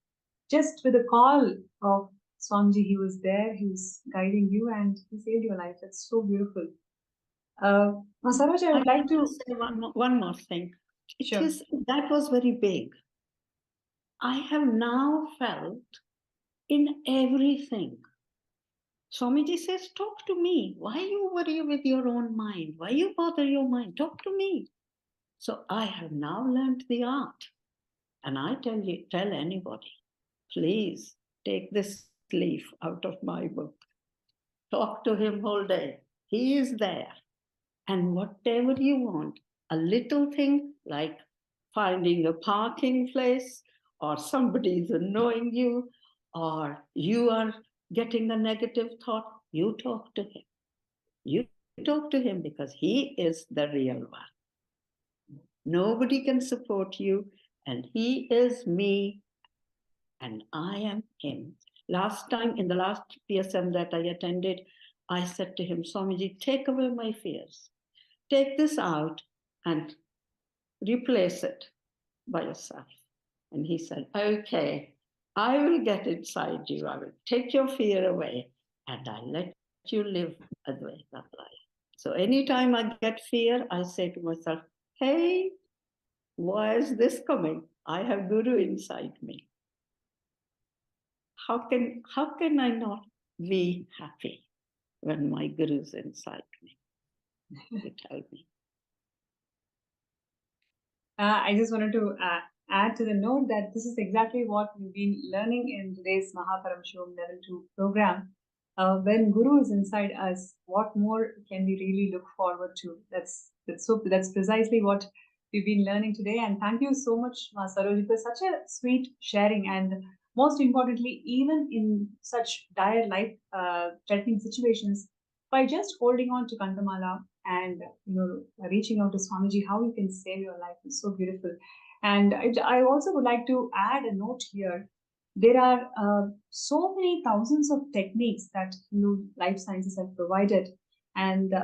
just with a call of Swamiji, he was there, he was guiding you, and he saved your life. That's so beautiful. Saroj, I would like to say one more thing. Sure. That was very big. I have now felt in everything. Swamiji says, talk to me. Why you worry with your own mind? Why you bother your mind? Talk to me. So I have now learned the art. And I tell anybody, please take this leaf out of my book. Talk to him all day. He is there. And whatever you want, a little thing like finding a parking place, or somebody is annoying you, or you are getting a negative thought, you talk to him. You talk to him because he is the real one. Nobody can support you, and he is me, and I am him. Last time, in the last PSM that I attended, I said to him, Swamiji, take away my fears. Take this out and replace it by yourself. And he said, okay, I will get inside you. I will take your fear away and I let you live Advaita life. So anytime I get fear, I say to myself, hey, why is this coming? I have Guru inside me. How can I not be happy when my Guru is inside me? You tell me. I just wanted to add to the note that this is exactly what we've been learning in today's Paramashivoham Level 2 program. When Guru is inside us, what more can we really look forward to? That's precisely what we've been learning today. And thank you so much, Saroj, for such a sweet sharing. And most importantly, even in such dire life-threatening situations, by just holding on to Kantamala and reaching out to Swamiji, how you can save your life is so beautiful. And I also would like to add a note here. There are so many thousands of techniques that life sciences have provided, and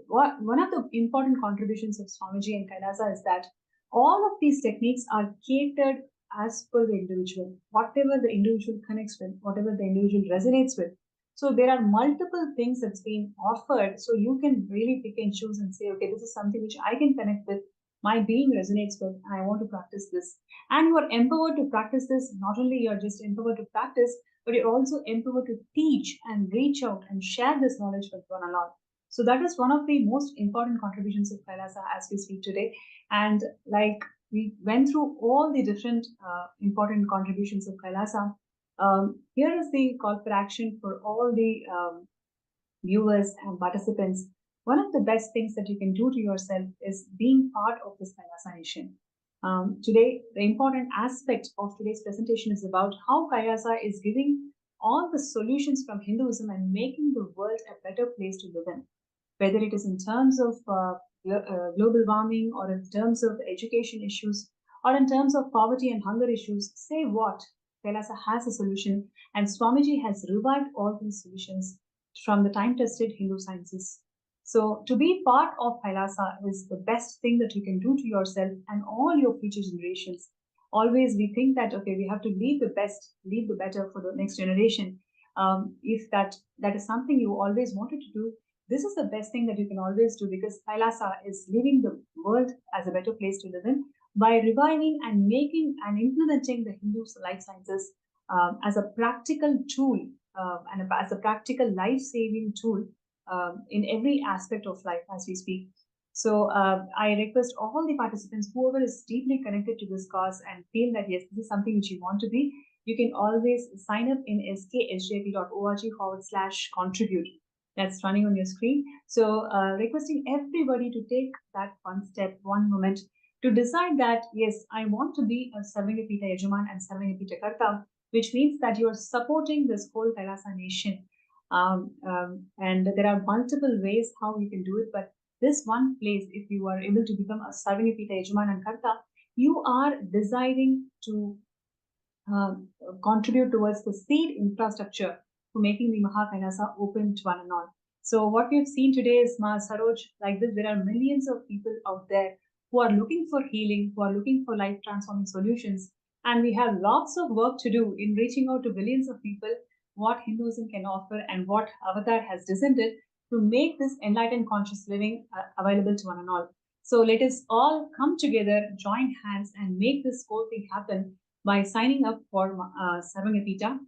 one of the important contributions of Swamiji and Kailasa is that all of these techniques are catered as per the individual, whatever the individual connects with, whatever the individual resonates with. So there are multiple things that's being offered. So you can really pick and choose and say, okay, this is something which I can connect with, my being resonates with, and I want to practice this. And you are empowered to practice this. Not only you're just empowered to practice, but you're also empowered to teach and reach out and share this knowledge with one another. So that is one of the most important contributions of Kailasa as we speak today. And like we went through all the different important contributions of Kailasa, here is the call for action for all the viewers and participants. One of the best things that you can do to yourself is being part of this Kailasa nation. Today, the important aspect of today's presentation is about how Kailasa is giving all the solutions from Hinduism and making the world a better place to live in. Whether it is in terms of global warming, or in terms of education issues, or in terms of poverty and hunger issues, say what? Kailasa has a solution, and Swamiji has revived all these solutions from the time-tested Hindu sciences. So to be part of Kailasa is the best thing that you can do to yourself and all your future generations. Always we think that, okay, we have to leave the best, leave the better for the next generation. If that is something you always wanted to do, this is the best thing that you can always do, because Kailasa is leaving the world as a better place to live in by reviving and making and implementing the Hindu life sciences as a practical tool and as a practical life-saving tool in every aspect of life as we speak. So I request all the participants, whoever is deeply connected to this cause and feel that yes, this is something which you want to be, you can always sign up in sksjp.org/contribute. That's running on your screen. So requesting everybody to take that one step, one moment, to decide that, yes, I want to be a Sarvangapita Yajaman and Sarvangapita Karta, which means that you're supporting this whole Kailasa nation. And there are multiple ways how you can do it, but this one place, if you are able to become a Sarvangapita Yajaman and Karta, you are deciding to contribute towards the seed infrastructure for making the Kailasa open to one and all. So what we've seen today is, Saroj, like this, there are millions of people out there who are looking for healing, who are looking for life-transforming solutions. And we have lots of work to do in reaching out to billions of people what Hinduism can offer and what Avatar has descended to make this enlightened conscious living available to one and all. So let us all come together, join hands, and make this whole thing happen by signing up for Sarvangapita.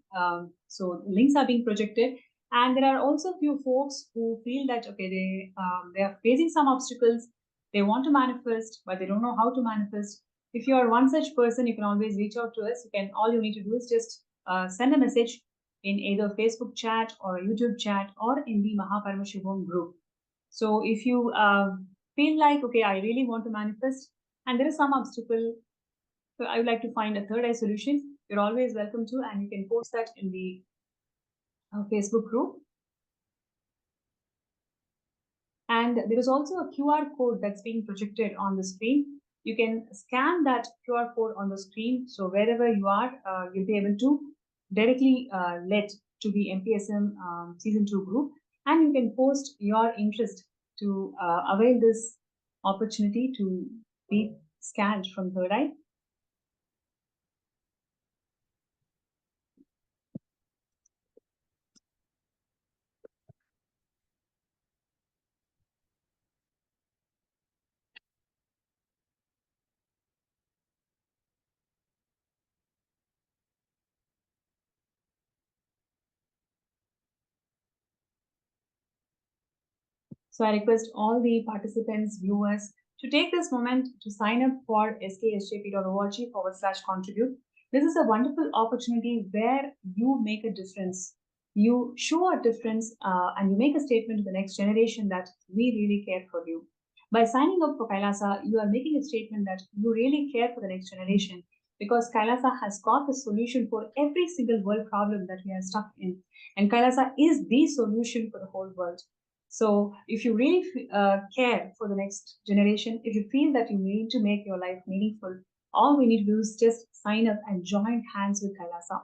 So links are being projected, and there are also a few folks who feel that okay, they are facing some obstacles. They want to manifest, but they don't know how to manifest. If you are one such person, you can always reach out to us. All you need to do is just send a message in either Facebook chat or YouTube chat or in the Paramashivoham group. So if you feel like, okay, I really want to manifest and there is some obstacle, so I would like to find a third eye solution, you're always welcome to, and you can post that in the Facebook group. And there is also a QR code that's being projected on the screen. You can scan that QR code on the screen. So wherever you are, you'll be able to directly let to the MPSM Season 2 group. And you can post your interest to avail this opportunity to be scanned from third eye. So I request all the participants, viewers, to take this moment to sign up for sksjp.org/contribute. This is a wonderful opportunity where you make a difference. You show a difference and you make a statement to the next generation that we really care for you. By signing up for Kailasa, you are making a statement that you really care for the next generation because Kailasa has got the solution for every single world problem that we are stuck in. And Kailasa is the solution for the whole world. So if you really care for the next generation, if you feel that you need to make your life meaningful, all we need to do is just sign up and join hands with Kailasa.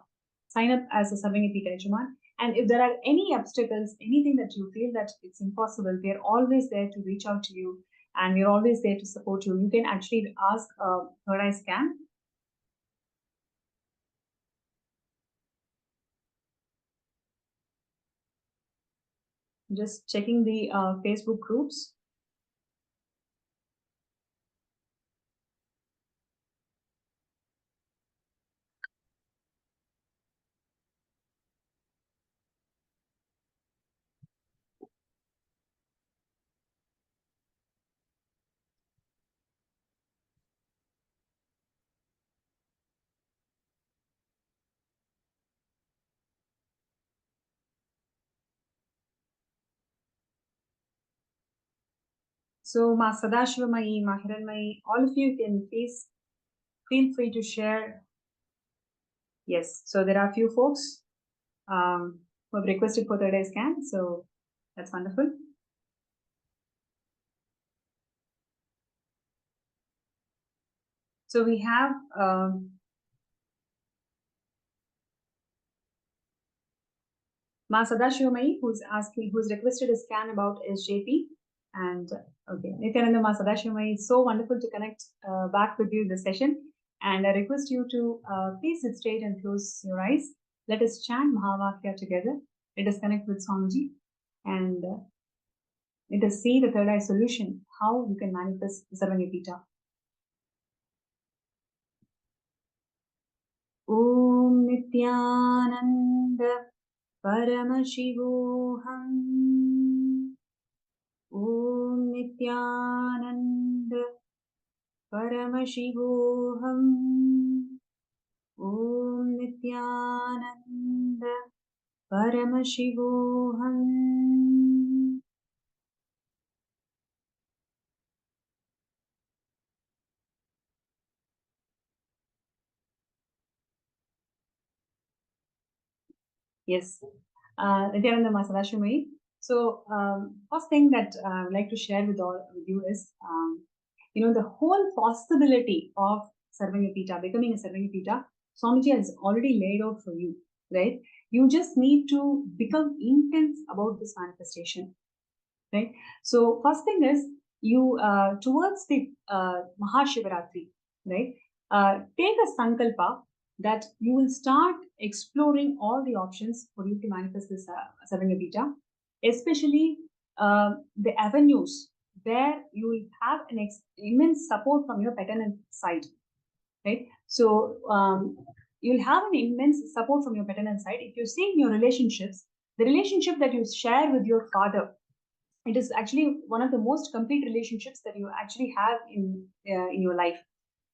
Sign up as a Sarvangapita Yajaman. And if there are any obstacles, anything that you feel that it's impossible, we are always there to reach out to you and we're always there to support you. You can actually ask Third Eye Scan. Just checking the Facebook groups. So, Ma Sadashivamai, Ma Hiranmai, all of you can please feel free to share. Yes, so there are a few folks who have requested for third eye scan, so that's wonderful. So we have Ma Sadashivamai who's requested a scan about SJP. And okay, Nithyananda Ma Sadashivamai, it's so wonderful to connect back with you in the session. And I request you to please sit straight and close your eyes. Let us chant Mahavakya together. Let us connect with Swamiji and let us see the third eye solution, how you can manifest Sarvangapita. Om Nithyananda Paramashivoham. Om Nithyananda Paramashivoham. Om Nithyananda Paramashivoham. Yes, Nithyananda Sadashivamai. So, first thing that I would like to share with you is, the whole possibility of Sarvangapita, becoming a Sarvangapita, Swamiji has already laid out for you, right? You just need to become intense about this manifestation, right? So, first thing is, you towards the Mahashivaratri, right? Take a sankalpa that you will start exploring all the options for you to manifest this Sarvanga Beta, especially the avenues where you will have an immense support from your paternal side, right? So you'll have an immense support from your paternal side. If you see in your relationships, the relationship that you share with your father, it is actually one of the most complete relationships that you actually have in your life.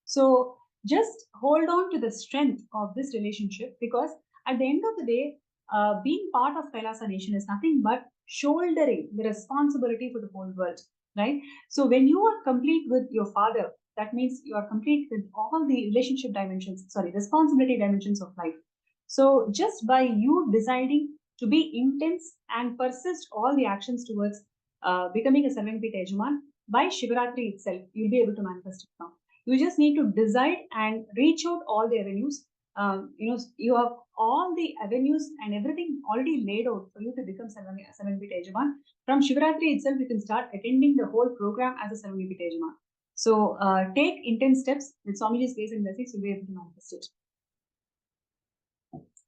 So just hold on to the strength of this relationship, because at the end of the day, being part of Kailasa Nation is nothing but shouldering the responsibility for the whole world, right? So when you are complete with your father, that means you are complete with all the relationship dimensions, responsibility dimensions of life. So just by you deciding to be intense and persist all the actions towards becoming a Sarvangapita Yajaman, by Shivaratri itself, you'll be able to manifest it now. You just need to decide and reach out all the avenues. You have all the avenues and everything already laid out for you to become Sarvangapita Yajaman. From Shivaratri itself, you can start attending the whole program as a Sarvangapita Yajaman. So take intense steps with Swamiji's grace and blessings, you'll be able to manifest it.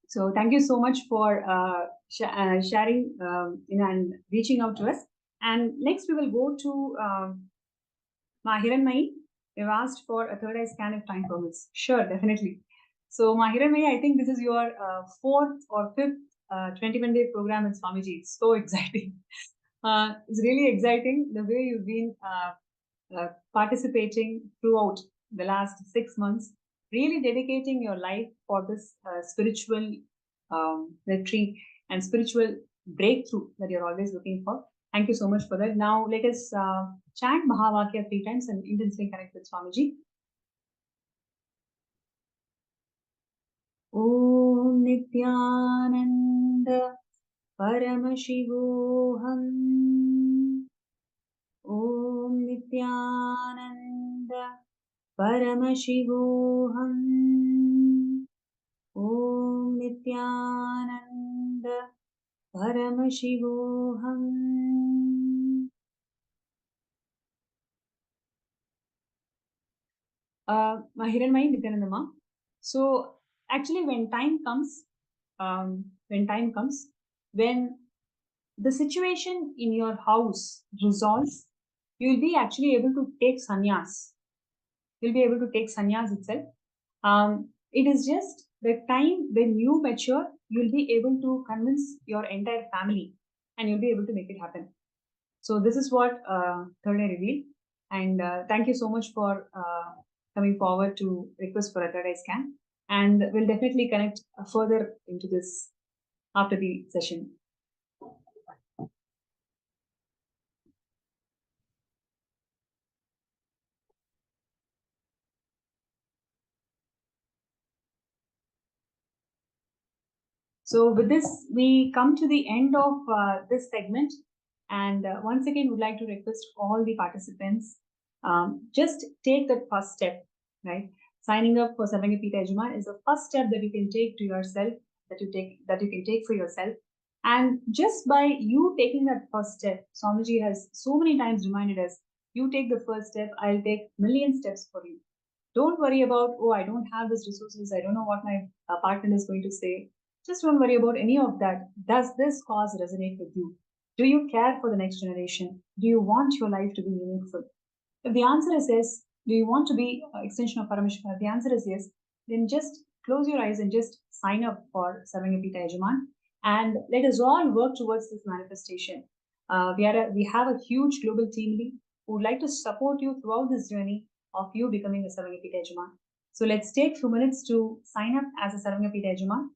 So thank you so much for sharing and reaching out to us. And next we will go to Mahiranmai. They've asked for a third eye scan if time permits. Sure, definitely. So Mahiranmai, I think this is your fourth or fifth 21-day program in Swamiji. It's so exciting. It's really exciting the way you've been participating throughout the last 6 months, really dedicating your life for this spiritual retreat and spiritual breakthrough that you're always looking for. Thank you so much for that. Now let us chant Mahavakya 3 times and intensely connect with Swamiji. Om Nithyananda Paramashivoham. Om Nithyananda Paramashivoham. Om Nithyananda Paramashivoham. Mahiranmai Nithyanandama. So actually, when time comes, when the situation in your house resolves, you will be actually able to take sannyas. You'll be able to take sannyas itself. It is just the time when you mature, you'll be able to convince your entire family and you'll be able to make it happen. So this is what third eye revealed. And thank you so much for coming forward to request for a third eye scan. And we'll definitely connect further into this after the session. So with this, we come to the end of this segment. And once again, would like to request all the participants, just take that first step, right? Signing up for Sarvangapita Yajaman is the first step that you can take to yourself, that you can take for yourself. And just by you taking that first step, Swamiji has so many times reminded us, you take the first step, I'll take million steps for you. Don't worry about, oh, I don't have these resources, I don't know what my partner is going to say. Just don't worry about any of that. Does this cause resonate with you? Do you care for the next generation? Do you want your life to be meaningful? If the answer is yes, do you want to be an extension of Paramashivoham? If the answer is yes, then just close your eyes and just sign up for Sarvangapita Yajaman. And let us all work towards this manifestation. We have a huge global team lead who would like to support you throughout this journey of you becoming a Sarvangapita Yajaman. So let's take 2 minutes to sign up as a Sarvangapita Yajaman.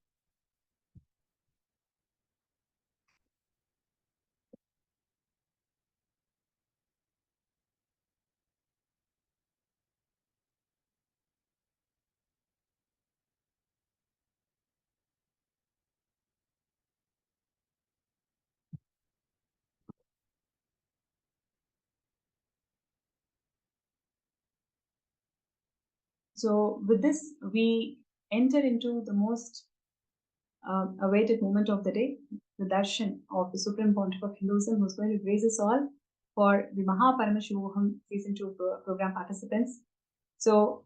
So with this, we enter into the most awaited moment of the day, the darshan of the Supreme Pontiff of Hinduism, who's going to grace us all for the Paramashivoham 2 Season 2 program participants. So,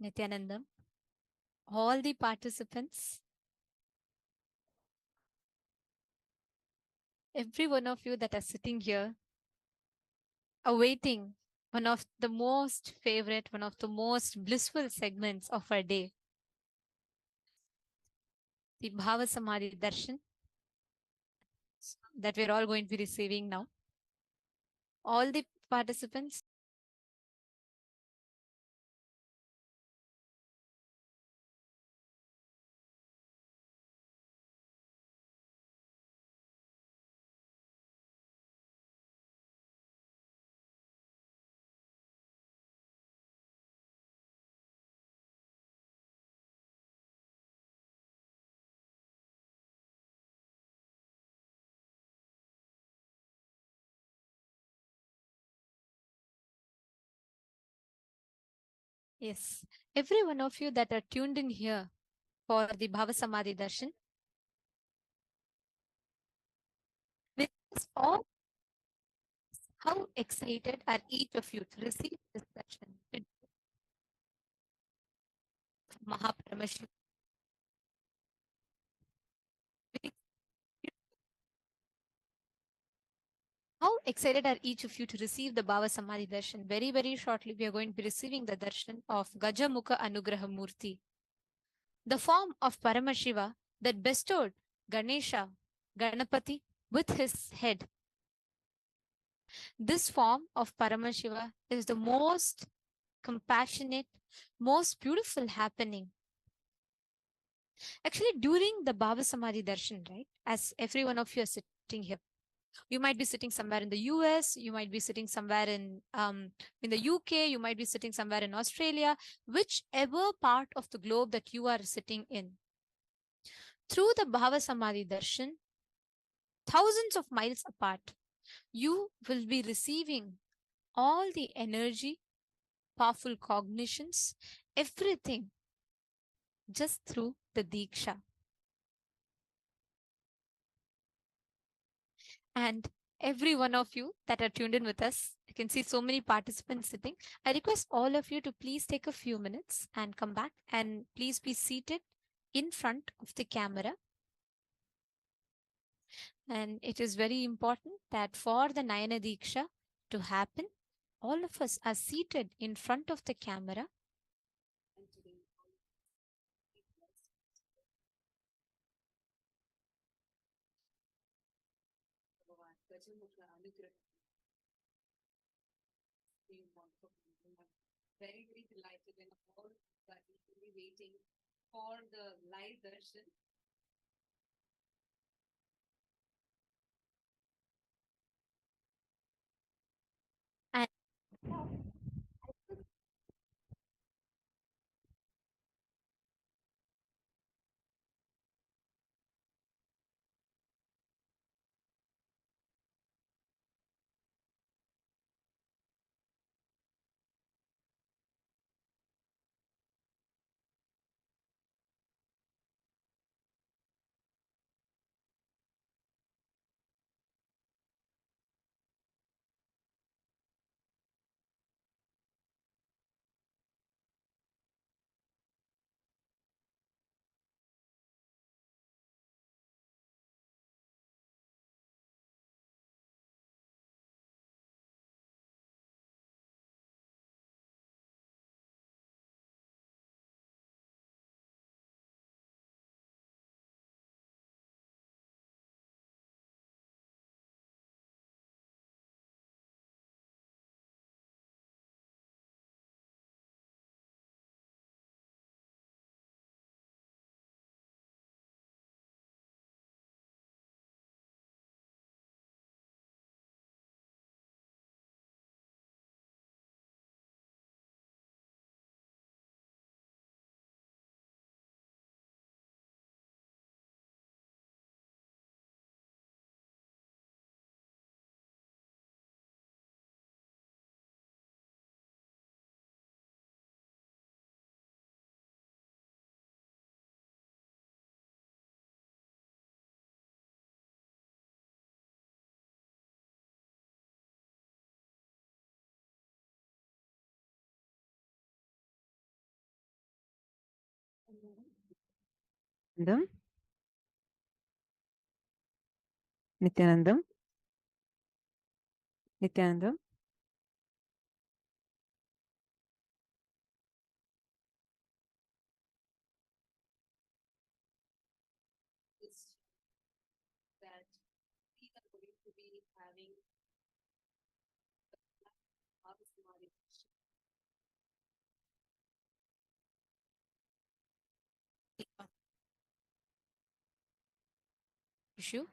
Nithyanandam, all the participants, every one of you that are sitting here, awaiting one of the most favorite, one of the most blissful segments of our day, the Bhava Samadhi Darshan that we're all going to be receiving now. All the participants, yes, every one of you that are tuned in here for the Bhava Samadhi Darshan, with us all, how excited are each of you to receive this darshan? Mahaparamashiv. How excited are each of you to receive the Bhava Samadhi Darshan? Very, very shortly, we are going to be receiving the darshan of Gajamukha Anugraha Murti, the form of Paramashiva that bestowed Ganesha, Ganapati, with his head. This form of Paramashiva is the most compassionate, most beautiful happening. Actually, during the Bhava Samadhi Darshan, right, as every one of you are sitting here, you might be sitting somewhere in the US, you might be sitting somewhere in the UK, you might be sitting somewhere in Australia, whichever part of the globe that you are sitting in. Through the Bhava Samadhi Darshan, thousands of miles apart, you will be receiving all the energy, powerful cognitions, everything just through the Diksha. And every one of you that are tuned in with us, you can see so many participants sitting. I request all of you to please take a few minutes and come back and please be seated in front of the camera. And it is very important that for the Nayana Diksha to happen, all of us are seated in front of the camera. Very, very delighted and all that will be waiting for the live darshan. And Nityanandam. Nityanandam. Nityanandam. That we are going to be having Bhavasamadhi darshan. Issue.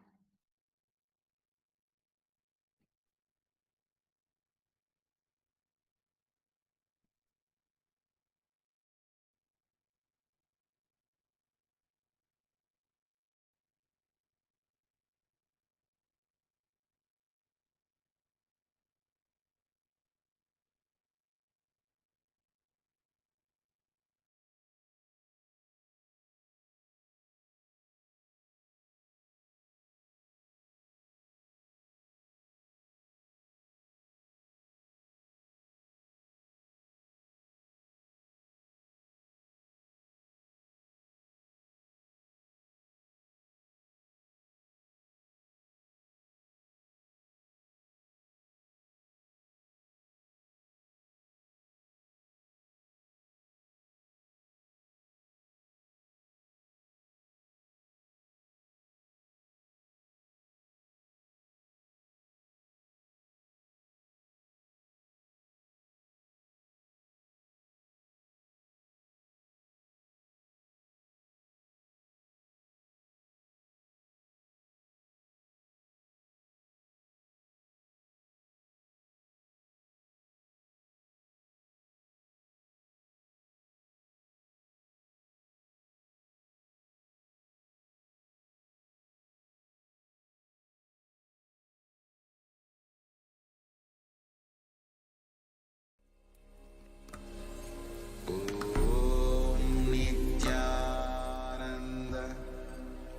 ॐ नित्यानन्द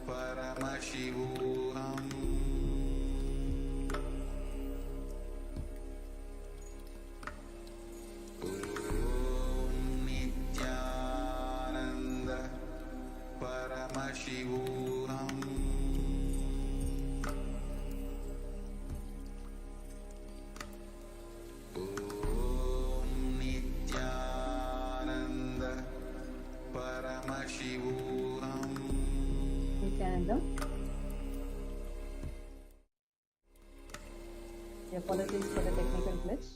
परमशिवोऽहम् ॐ नित्यानन्द परमशिवोऽहम् ॐ नित्यानन्द परमशिवोऽहम् Nithyanandam. Apologies for the technical glitch.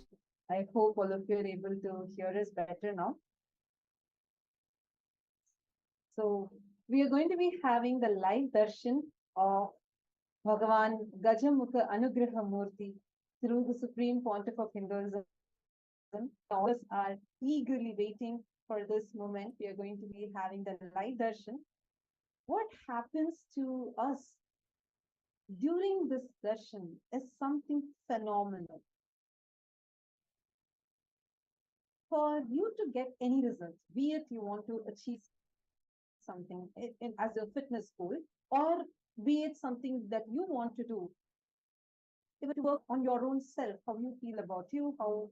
I hope all of you are able to hear us better now. So we are going to be having the live darshan of Bhagavan Gajamukha Anugraha Murti through the Supreme Pontiff of Hinduism. All of us are eagerly waiting for this moment. We are going to be having the live darshan. What happens to us during this darshan is something phenomenal. For you to get any results, be it you want to achieve something as a fitness goal, or be it something that you want to do, even to work on your own self, how you feel about you, how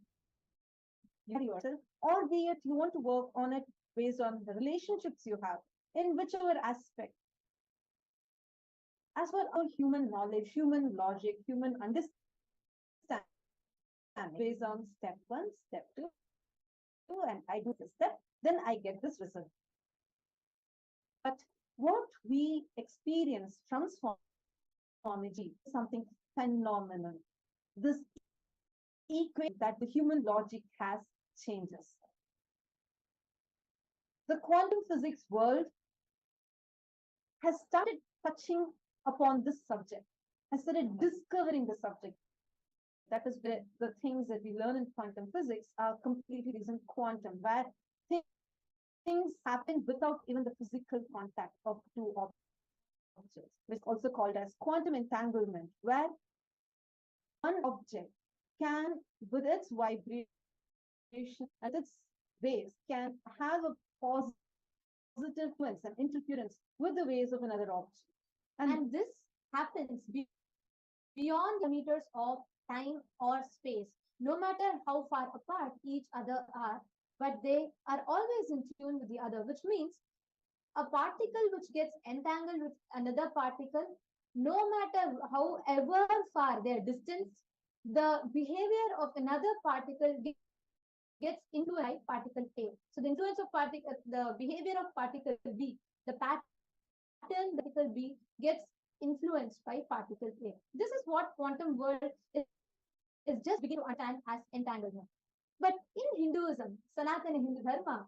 you carry yourself, or be it you want to work on it based on the relationships you have, in whichever aspect. As for our human knowledge, human logic, human understanding, based on step 1, step 2, and I do this step, then I get this result. But what we experience from Swamiji is something phenomenal. This equation that the human logic has changes. The quantum physics world has started touching upon this subject, has started discovering the subject. That is where the things that we learn in quantum physics are completely based on quantum, where things happen without even the physical contact of two objects, which is also called as quantum entanglement, where one object can, with its vibration and its waves, can have a positive influence and interference with the waves of another object. And this happens beyond the meters of time or space, no matter how far apart each other are, but they are always in tune with the other, which means a particle which gets entangled with another particle, no matter however far their distance, the behavior of another particle gets influenced by particle A. So the influence of the behavior of particle B, the pattern particle B gets influenced by particle A. This is what quantum world is just beginning to understand as entanglement. But in Hinduism, Sanatana Hindu Dharma,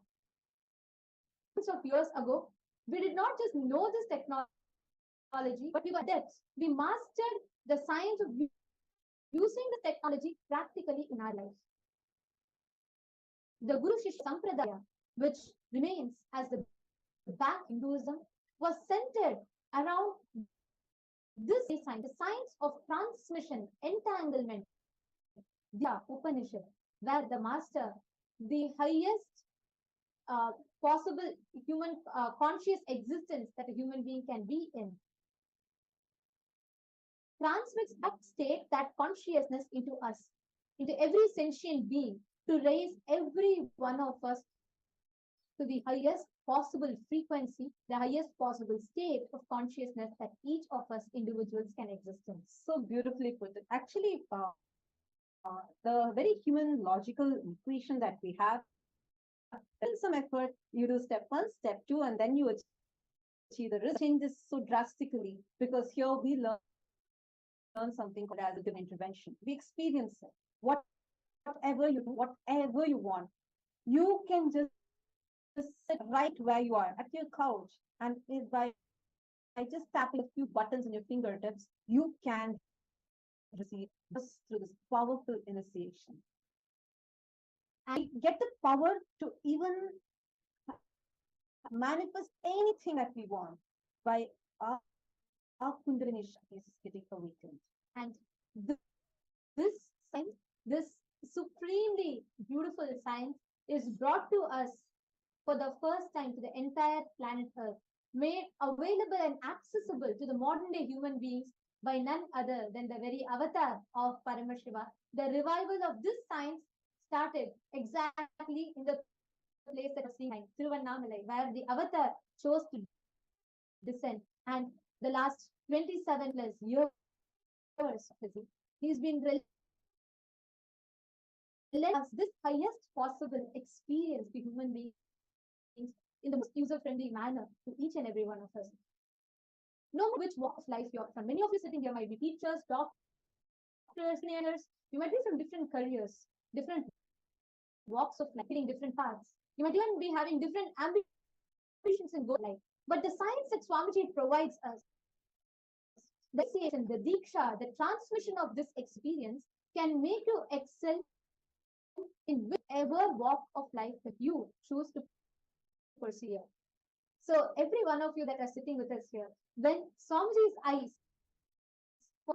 hundreds of years ago, we did not just know this technology, but we were adept. We mastered the science of using the technology practically in our lives. The Guru Shishya Sampradaya, which remains as the back Hinduism, was centered around this science, the science of transmission, entanglement, the Upanishad, where the master, the highest possible human conscious existence that a human being can be in, transmits that state, that consciousness into us, into every sentient being, to raise every one of us to the highest possible frequency, the highest possible state of consciousness that each of us individuals can exist in. So beautifully put. Actually, the very human logical equation that we have, in some effort, you do step 1, step 2, and then you achieve the result. Changes so drastically because here we learn something called as a intervention. We experience it. Whatever you do, whatever you want, you can just sit right where you are at your couch, and by just tapping a few buttons on your fingertips, you can receive just through this powerful initiation. And get the power to even manifest anything that we want by our Kundalini Shakti is getting awakened. And this science, this supremely beautiful science, is brought to us for the first time to the entire planet Earth, made available and accessible to the modern day human beings by none other than the very avatar of Paramashiva. The revival of this science started exactly in the place that was seen, Tiruvannamalai, where the avatar chose to descend. And the last 27 plus years of his, he's been us this highest possible experience to human beings in the most user-friendly manner to each and every one of us. No matter which walk of life you're from. Many of you sitting here might be teachers, doctors, engineers. You might be from different careers, different walks of life, hitting different paths. You might even be having different ambitions in goal life. But the science that Swamiji provides us, the initiation, the diksha, the transmission of this experience can make you excel in whichever walk of life that you choose to pursue. So every one of you that are sitting with us here, when Swamiji's eyes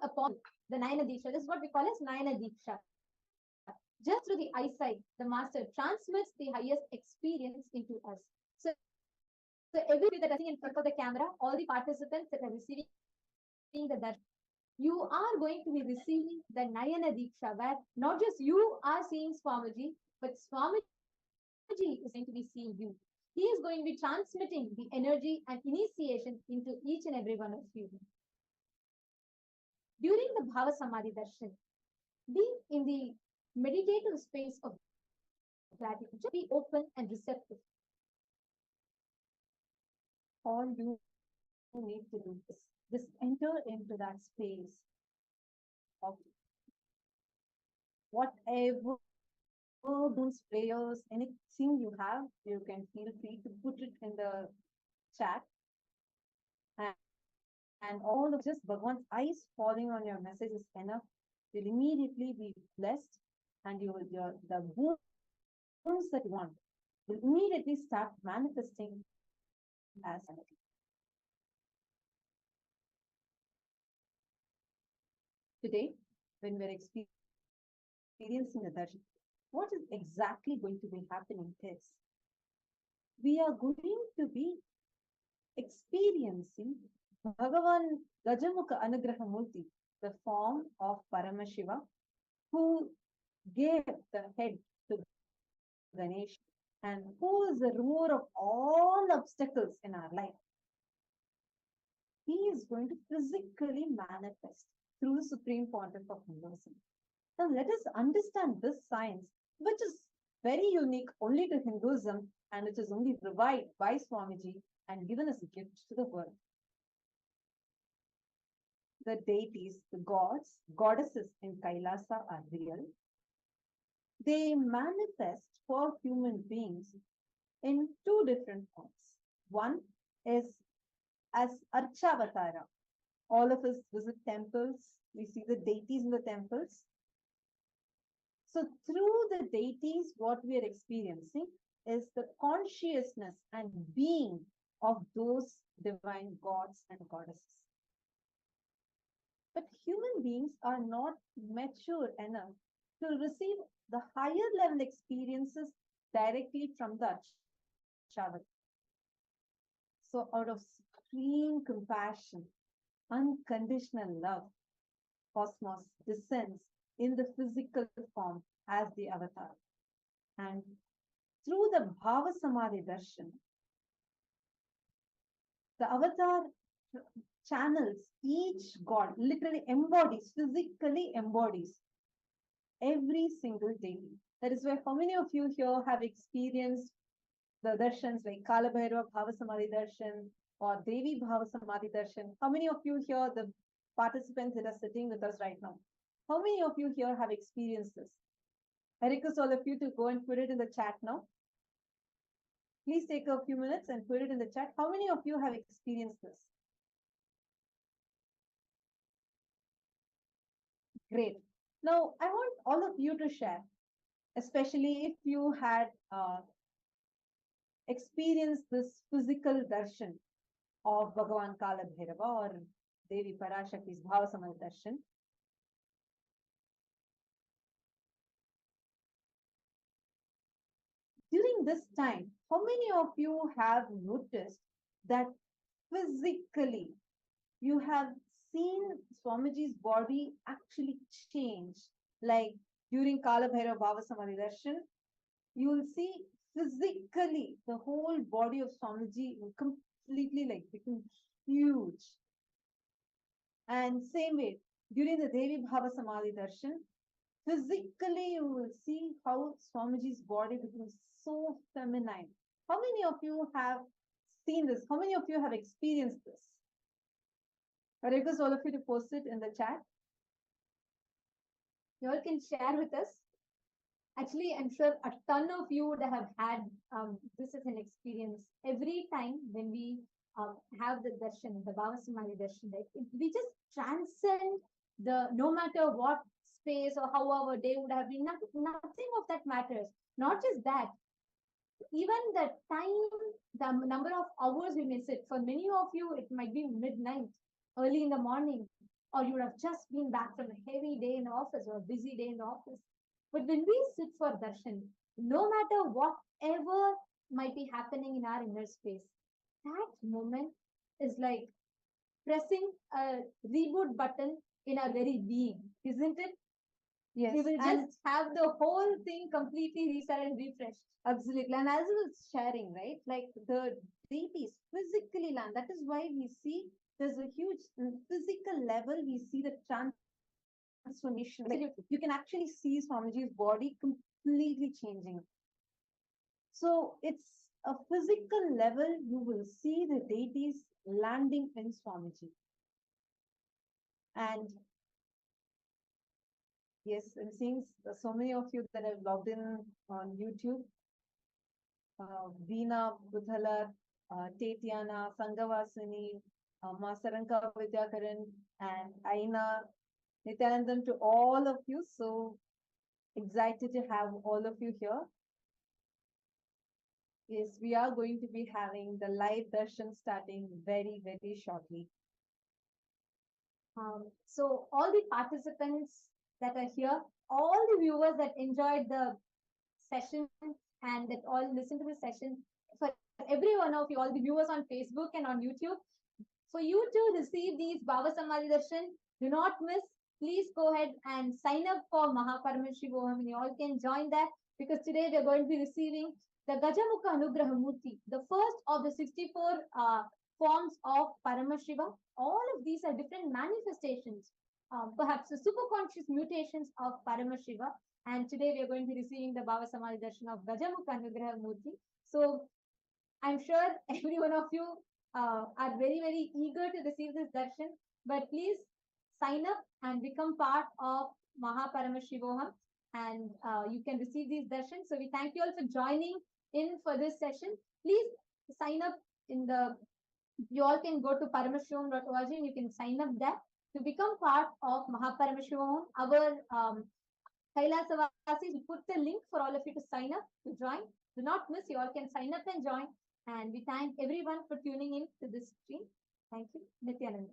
upon the Nayana Diksha, this is what we call as Nayana Diksha. Just through the eyesight, the master transmits the highest experience into us. So everybody that are sitting in front of the camera, all the participants that are receiving the darshan, you are going to be receiving the Nayana Diksha, where not just you are seeing Swamiji, but Swamiji is going to be seeing you. He is going to be transmitting the energy and initiation into each and every one of you. During the Bhava Samadhi Darshan, be in the meditative space of gratitude. Just be open and receptive. All you need to do is just enter into that space of whatever those prayers, anything you have, you can feel free to put it in the chat. And all of just Bhagwan's eyes falling on your message is enough. You'll immediately be blessed, and the wounds that you want will immediately start manifesting as energy. Today, when we're experiencing the darshan, what is exactly going to be happening is we are going to be experiencing Bhagavan Gajamukha Anugrahamurti, the form of Paramashiva, who gave the head to Ganesh and who is the remover of all obstacles in our life. He is going to physically manifest through the Supreme Pontiff of Hinduism. Now let us understand this science, which is very unique only to Hinduism and which is only revived by Swamiji and given as a gift to the world. The deities, the gods, goddesses in Kailasa are real. They manifest for human beings in two different forms. One is as Archavatara. All of us visit temples. We see the deities in the temples. So through the deities, what we are experiencing is the consciousness and being of those divine gods and goddesses. But human beings are not mature enough to receive the higher level experiences directly from the Archavatara. So out of supreme compassion, unconditional love, Cosmos descends in the physical form as the avatar. And through the Bhava Samadhi Darshan, the avatar channels each god, literally embodies, physically embodies every single deity. That is why how many of you here have experienced the darshans like Kala Bhairava Bhava Samadhi Darshan or Devi Bhava Samadhi Darshan? How many of you here, the participants that are sitting with us right now, how many of you here have experienced this? I request all of you to go and put it in the chat now. Please take a few minutes and put it in the chat. How many of you have experienced this? Great. Now, I want all of you to share, especially if you had experienced this physical darshan of Bhagavan Kala Bhairava or Devi Parashakti's Bhava Samadhi Darshan. During this time, how many of you have noticed that physically you have seen Swamiji's body actually change? Like during Kala Bhairava Bhava Samadhi Darshan, you will see physically the whole body of Swamiji will completely like become huge. And same way, during the Devi Bhava Samadhi Darshan, physically you will see how Swamiji's body becomes so feminine. How many of you have seen this? How many of you have experienced this? I request all of you to post it in the chat. You all can share with us. Actually, I'm sure a ton of you would have had this as an experience. Every time when we have the darshan, the Bhava Samadhi darshan, right? We just transcend the, no matter what space or how our day would have been, nothing of that matters. Not just that, even the time, the number of hours we may sit. For many of you, it might be midnight, early in the morning, or you would have just been back from a heavy day in the office or a busy day in the office. But when we sit for darshan, no matter whatever might be happening in our inner space, that moment is like pressing a reboot button in our very being, isn't it? Yes. We will just have the whole thing completely reset and refreshed. Absolutely. And as I was sharing, right, like the deities physically land. That is why we see there's a huge physical level. We see the transformation. Like you can actually see Swamiji's body completely changing. So it's a physical level. You will see the deities landing in Swamiji. And yes, I'm seeing so many of you that have logged in on YouTube. Veena Budhalar, Tetiana, Sangavasini, Masaranka Vidyakaran, and Aina Nithyanandam, to all of you. So excited to have all of you here. Yes, we are going to be having the live darshan starting very, very shortly. So all the participants that are here, all the viewers that enjoyed the session and that all listen to the session, for every one of you, all the viewers on Facebook and on YouTube, for you to receive these Bhava Samadhi Darshan, do not miss. Please go ahead and sign up for Paramashivoham. You all can join that because today we're going to be receiving the Gajamukha Anugraha Murti, the first of the 64 forms of Paramashiva. All of these are different manifestations, perhaps the superconscious mutations of Paramashiva. And today we are going to be receiving the Bhava Samadhi Darshan of Gajamukha Anugraha Murti. So I'm sure every one of you are very, very eager to receive this darshan, but please sign up and become part of Paramashivoham, and you can receive these darshans. So we thank you all for joining in for this session. Please sign up you all can go to paramashivoham.org and you can sign up there to become part of Paramashivoham. Our KAILASA Vasis, we put the link for all of you to sign up, to join. Do not miss, you all can sign up and join. And we thank everyone for tuning in to this stream. Thank you. Nithyananda.